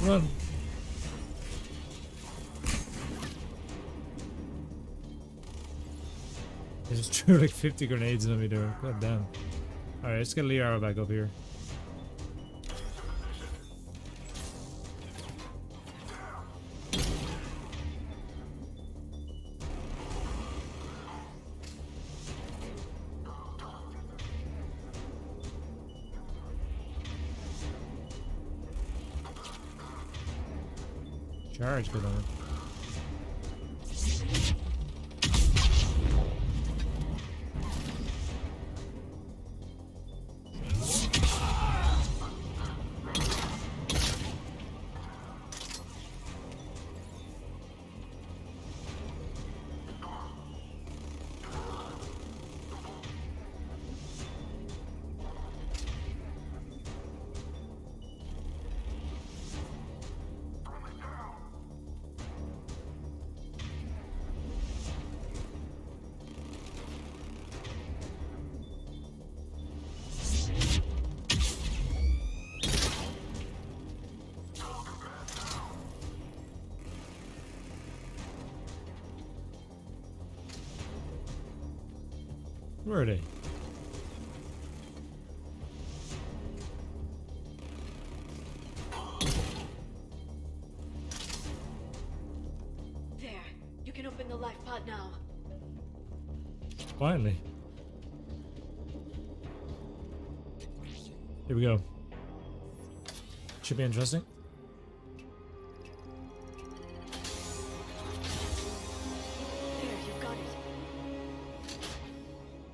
Run. They just threw like 50 grenades at me there. God damn. Alright, let's get Liara back up here. Charge, good on it. Where are they? There. You can open the life pod now. Finally. Here we go. Should be interesting. There, you've got it.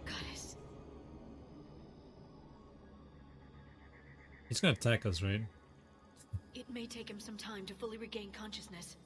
Goddess. He's gonna attack us, right? It may take him some time to fully regain consciousness.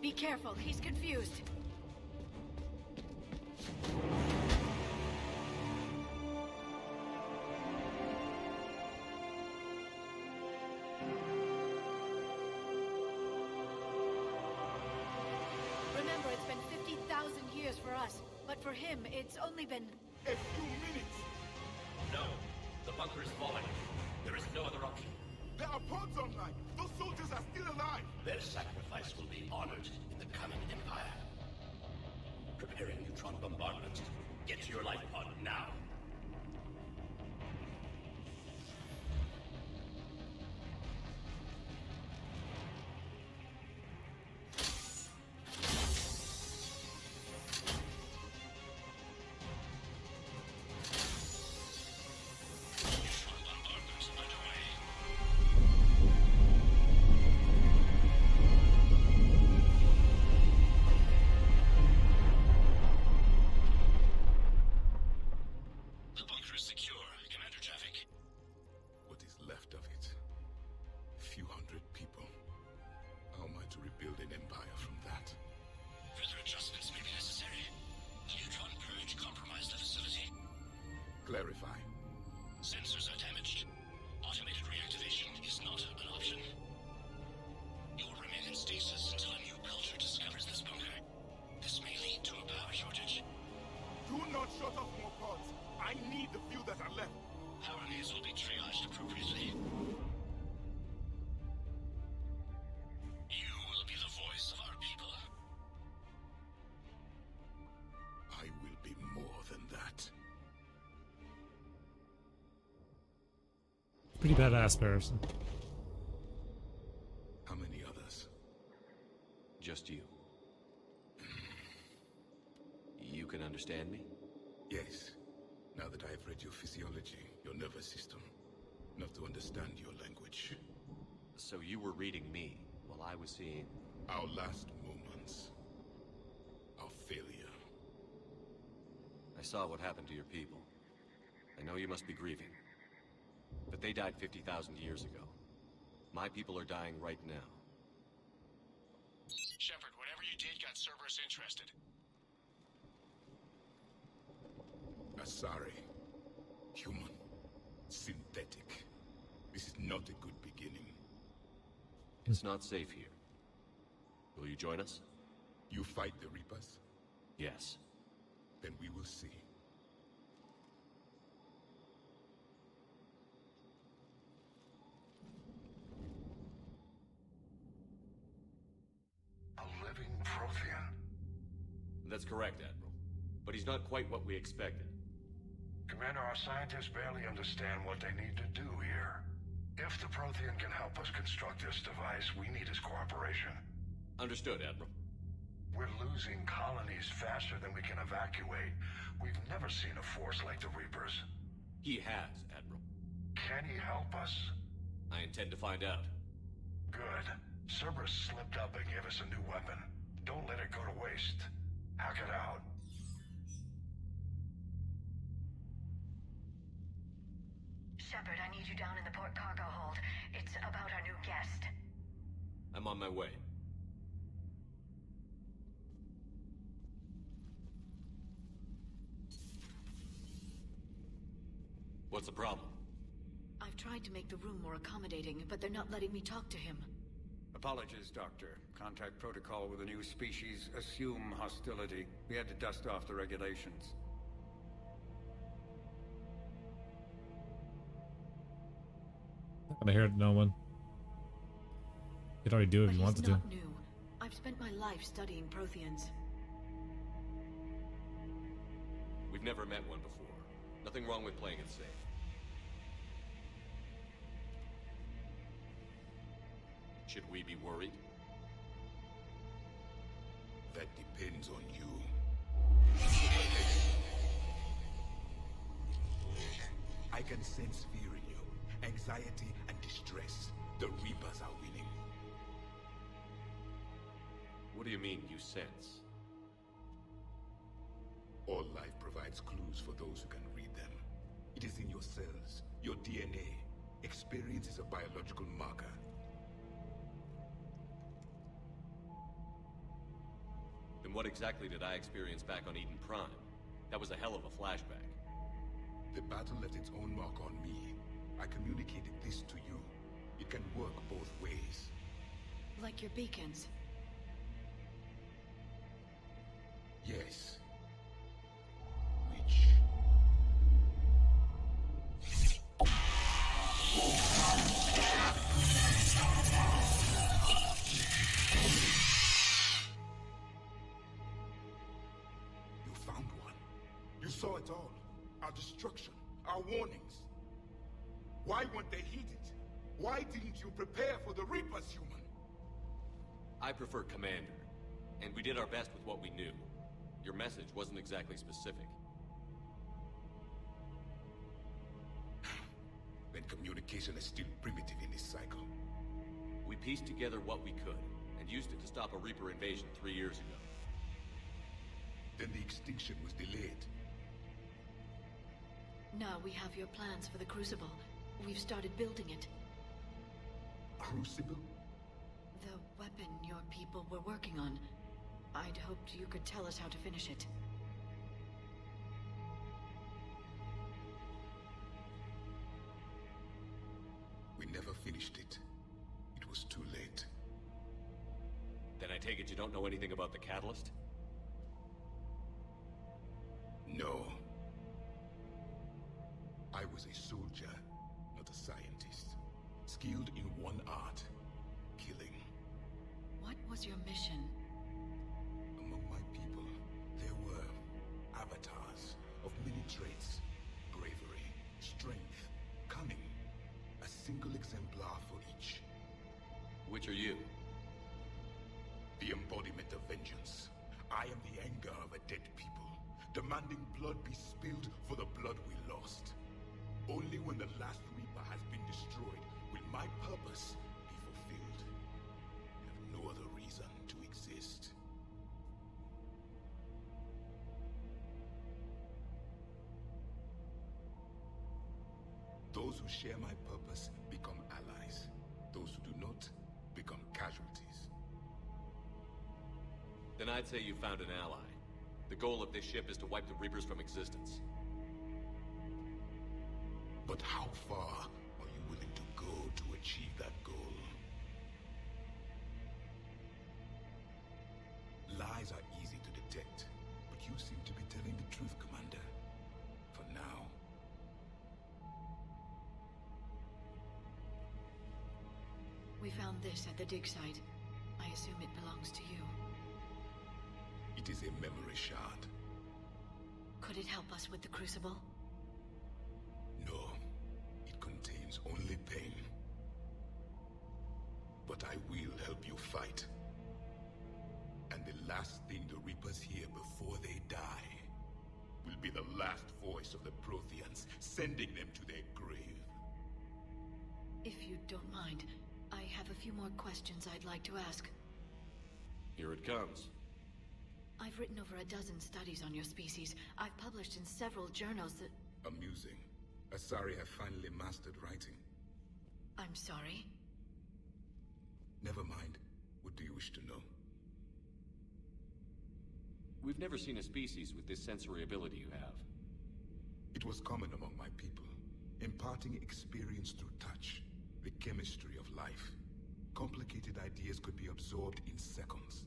Be careful, he's confused. Remember, it's been 50,000 years for us, but for him, it's only been... A few minutes! No, the bunker is falling. There is no other option. There are pods online! Those soldiers are still alive! Their sacrifice will be honored in the coming empire. Preparing neutron bombardment. Get to your life pod now. Pretty badass person. How many others? Just you. You can understand me? Yes. Now that I've read your physiology, your nervous system, enough to understand your language. So you were reading me while I was seeing... Our last moments. Our failure. I saw what happened to your people. I know you must be grieving. But they died 50,000 years ago. My people are dying right now. Shepard, whatever you did got Cerberus interested. Asari. Human. Synthetic. This is not a good beginning. It's not safe here. Will you join us? You fight the Reapers? Yes. Then we will see. A living Prothean? That's correct, Admiral. But he's not quite what we expected. Commander, our scientists barely understand what they need to do here. If the Prothean can help us construct this device, we need his cooperation. Understood, Admiral. We're losing colonies faster than we can evacuate. We've never seen a force like the Reapers. He has, Admiral. Can he help us? I intend to find out. Good. Cerberus slipped up and gave us a new weapon. Don't let it go to waste. Hack it out. Shepard, I need you down in the port cargo hold. It's about our new guest. I'm on my way. What's the problem? I've tried to make the room more accommodating, but they're not letting me talk to him. Apologies, Doctor. Contact protocol with a new species. Assume hostility. We had to dust off the regulations. Not gonna hear no one. You'd already do it if you wanted He's to. not new. I've spent my life studying Protheans. We've never met one before. Nothing wrong with playing it safe. Should we be worried? That depends on you. I can sense fear in you. Anxiety and distress. The Reapers are winning. What do you mean, you sense? All life provides clues for those who can read them. It is in your cells, your DNA. Experience is a biological marker. Then what exactly did I experience back on Eden Prime? That was a hell of a flashback. The battle left its own mark on me. I communicated this to you. It can work both ways. Like your beacons. Yes. Which... You found one. You saw it all. Our destruction. Our warnings. Why weren't they heeded? Why didn't you prepare for the Reapers, human? I prefer Commander. And we did our best with what we knew. Your message wasn't exactly specific. Then communication is still primitive in this cycle. We pieced together what we could, and used it to stop a Reaper invasion 3 years ago. Then the extinction was delayed. Now we have your plans for the Crucible. We've started building it. Crucible? The weapon your people were working on. I'd hoped you could tell us how to finish it. We never finished it. It was too late. Then I take it you don't know anything about the catalyst? No. I was a soldier, not a scientist. Skilled in one art, killing. What was your mission? Among my people, there were avatars of many traits. Bravery, strength, cunning. A single exemplar for each. Which are you? The embodiment of vengeance. I am the anger of a dead people, demanding blood be spilled for the blood we lost. Only when the last Reaper has been destroyed will my purpose be fulfilled. I have no other reason to exist. Those who share my purpose become allies. Those who do not become casualties. Then I'd say you found an ally. The goal of this ship is to wipe the Reapers from existence. But how far are you willing to go to achieve that goal? Lies are easy to detect, but you seem to be telling the truth, Commander. For now. We found this at the dig site. I assume it belongs to you. It is a memory shard. Could it help us with the Crucible? No. It contains only pain. But I will help you fight. And the last thing the Reapers hear before they die will be the last voice of the Protheans, sending them to their grave. If you don't mind, I have a few more questions I'd like to ask. Here it comes. I've written over a dozen studies on your species. I've published in several journals that... Amusing. Asari have finally mastered writing. I'm sorry? Never mind. What do you wish to know? We've never seen a species with this sensory ability you have. It was common among my people, imparting experience through touch, the chemistry of life. Complicated ideas could be absorbed in seconds.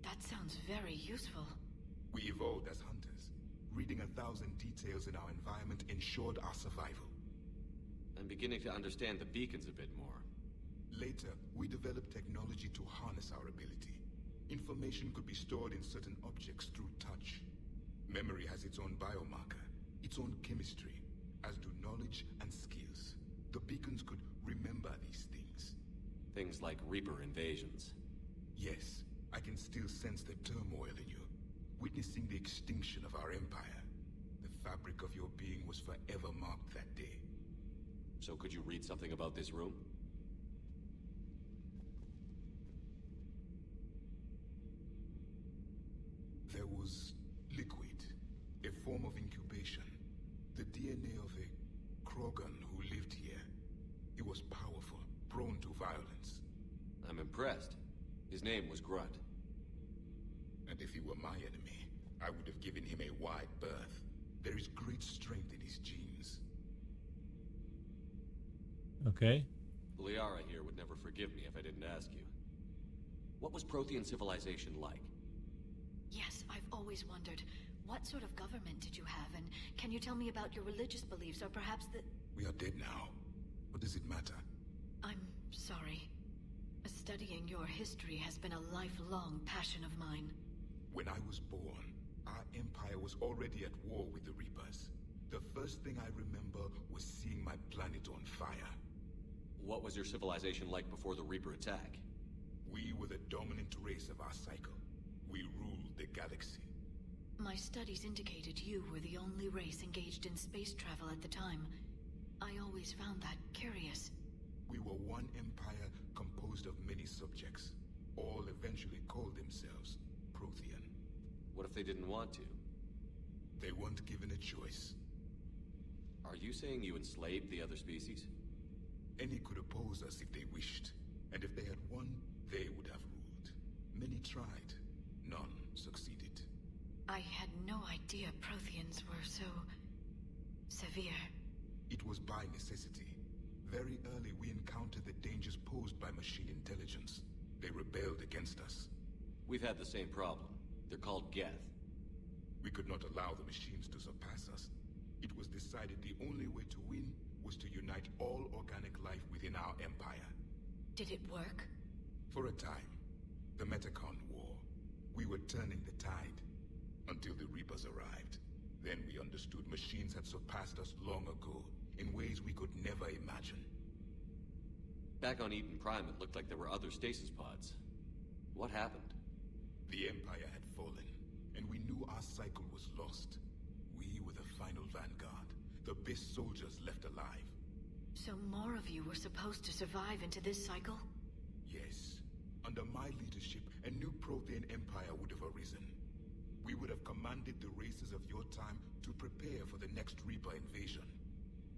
That sounds very useful. We evolved as hunters. Reading 1,000 details in our environment ensured our survival. I'm beginning to understand the beacons a bit more. Later, we developed technology to harness our ability. Information could be stored in certain objects through touch. Memory has its own biomarker, its own chemistry, as do knowledge and skills. The beacons could remember these things. Things like Reaper invasions. Yes, I can still sense the turmoil in you, witnessing the extinction of our empire. The fabric of your being was forever marked that day. So could you read something about this room? There was liquid, a form of incubation. The DNA of a Krogan who lived here. He was powerful, prone to violence. I'm impressed. His name was Grunt. And if he were my enemy, I would have given him a wide berth. There is great strength in his genes. Okay. Liara here would never forgive me if I didn't ask you. What was Prothean civilization like? Yes, I've always wondered. What sort of government did you have, and can you tell me about your religious beliefs, or perhaps the... We are dead now. What does it matter? I'm sorry. Studying your history has been a lifelong passion of mine. When I was born, our empire was already at war with the Reapers. The first thing I remember was seeing my planet on fire. What was your civilization like before the Reaper attack? We were the dominant race of our cycle. We ruled the galaxy. My studies indicated you were the only race engaged in space travel at the time. I always found that curious. We were one empire composed of many subjects. All eventually called themselves Prothean. What if they didn't want to? They weren't given a choice. Are you saying you enslaved the other species? Any could oppose us if they wished. And if they had won, they would have ruled. Many tried. None succeeded. I had no idea Protheans were so... severe. It was by necessity. Very early we encountered the dangers posed by machine intelligence. They rebelled against us. We've had the same problem. They're called Geth. We could not allow the machines to surpass us. It was decided the only way to win was to unite all organic life within our empire. Did it work? For a time. The Metacon War. We were turning the tide. Until the Reapers arrived. Then we understood machines had surpassed us long ago, in ways we could never imagine. Back on Eden Prime, it looked like there were other stasis pods. What happened? The Empire had fallen, and we knew our cycle was lost. We were the final vanguard, the best soldiers left alive. So more of you were supposed to survive into this cycle? Yes. Under my leadership, a new Prothean empire would have arisen. We would have commanded the races of your time to prepare for the next Reaper invasion.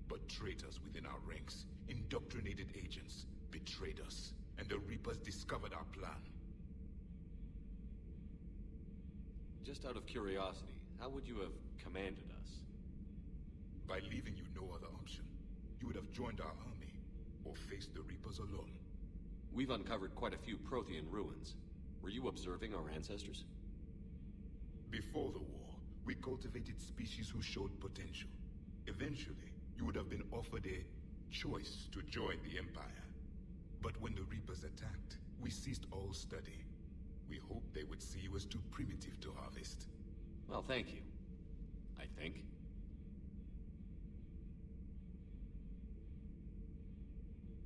But traitors within our ranks, indoctrinated agents, betrayed us, and the Reapers discovered our plan. Just out of curiosity, how would you have commanded us? By leaving you no other option. You would have joined our army, or faced the Reapers alone. We've uncovered quite a few Prothean ruins. Were you observing our ancestors? Before the war, we cultivated species who showed potential. Eventually, you would have been offered a choice to join the Empire. But when the Reapers attacked, we ceased all study. We hoped they would see you as too primitive to harvest. Well, thank you. I think.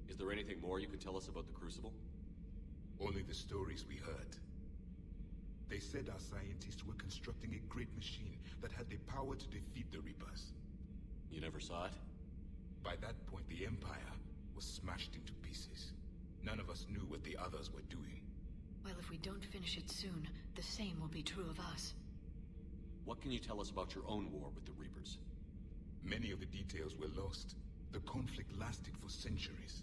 Is there anything more you can tell us about the Crucible? Only the stories we heard. They said our scientists were constructing a great machine that had the power to defeat the Reapers. You never saw it? By that point, the Empire was smashed into pieces. None of us knew what the others were doing. Well, if we don't finish it soon, the same will be true of us. What can you tell us about your own war with the Reapers? Many of the details were lost. The conflict lasted for centuries.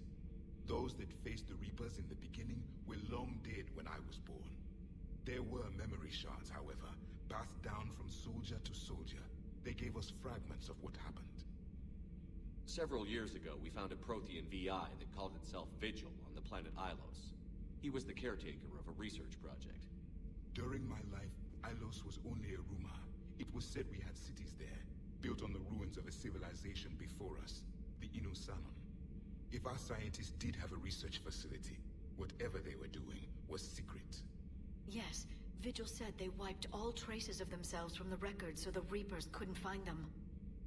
Those that faced the Reapers in the beginning were long dead when I was born. There were memory shards, however, passed down from soldier to soldier. They gave us fragments of what happened. Several years ago, we found a Prothean VI that called itself Vigil on the planet Ilos. He was the caretaker of a research project. During my life, Ilos was only a rumor. It was said we had cities there, built on the ruins of a civilization before us, the Inosanon. If our scientists did have a research facility, whatever they were doing was secret. Yes, Vigil said they wiped all traces of themselves from the records so the Reapers couldn't find them.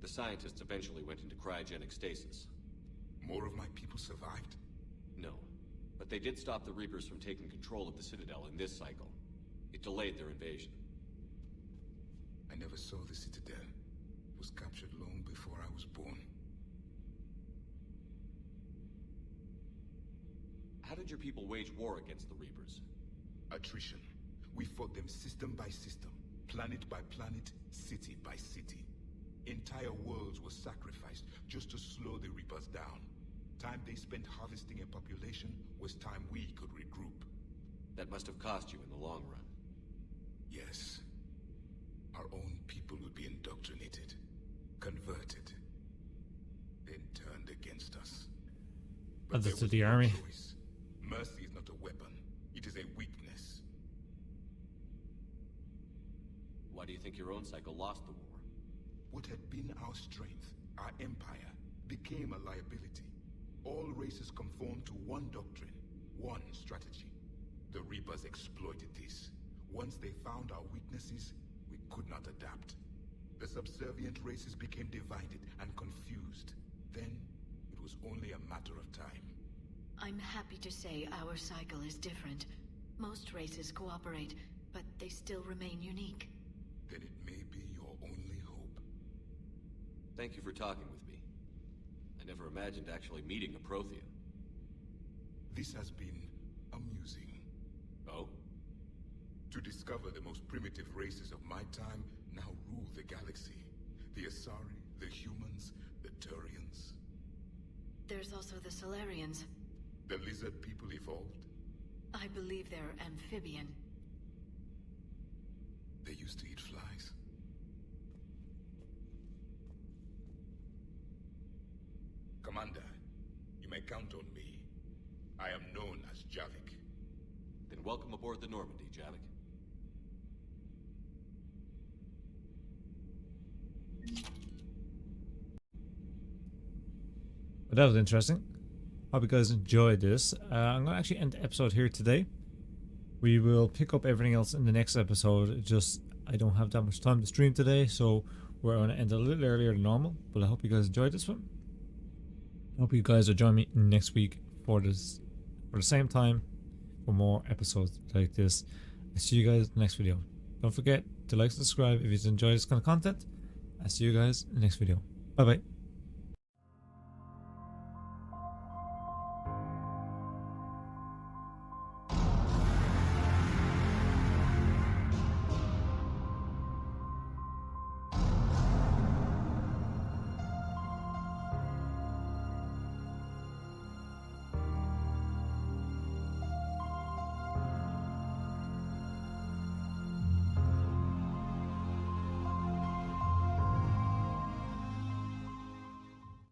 The scientists eventually went into cryogenic stasis. More of my people survived? No, but they did stop the Reapers from taking control of the Citadel in this cycle. It delayed their invasion. I never saw the Citadel. It was captured long before I was born. How did your people wage war against the Reapers? Attrition. We fought them system by system, planet by planet, city by city. Entire worlds were sacrificed just to slow the Reapers down. Time they spent harvesting a population was time we could regroup. That must have cost you in the long run. Yes. Our own people would be indoctrinated, converted, then turned against us. But Others there to was the no army. choice. Mercy is not a weapon. It is a weakness. Why do you think your own cycle lost the war? What had been our strength, our empire, became a liability. All races conformed to one doctrine, one strategy. The Reapers exploited this. Once they found our weaknesses, we could not adapt. The subservient races became divided and confused. Then, it was only a matter of time. I'm happy to say our cycle is different. Most races cooperate, but they still remain unique. Then it may be your only hope. Thank you for talking with me. I never imagined actually meeting a Prothean. This has been amusing. Oh? To discover the most primitive races of my time now rule the galaxy. The Asari, the humans, the Turians. There's also the Solarians. The lizard people evolved? I believe they're amphibian. They used to eat flies. Commander, you may count on me. I am known as Javik. Then welcome aboard the Normandy, Javik. But that was interesting. Hope you guys enjoyed this. I'm going to actually end the episode here today. We will pick up everything else in the next episode. Just, I don't have that much time to stream today, so we're going to end a little earlier than normal. But I hope you guys enjoyed this one. I hope you guys will join me next week for this for the same time for more episodes like this. I see you guys in the next video. Don't forget to like and subscribe if you enjoy this kind of content. I see you guys in the next video. Bye bye.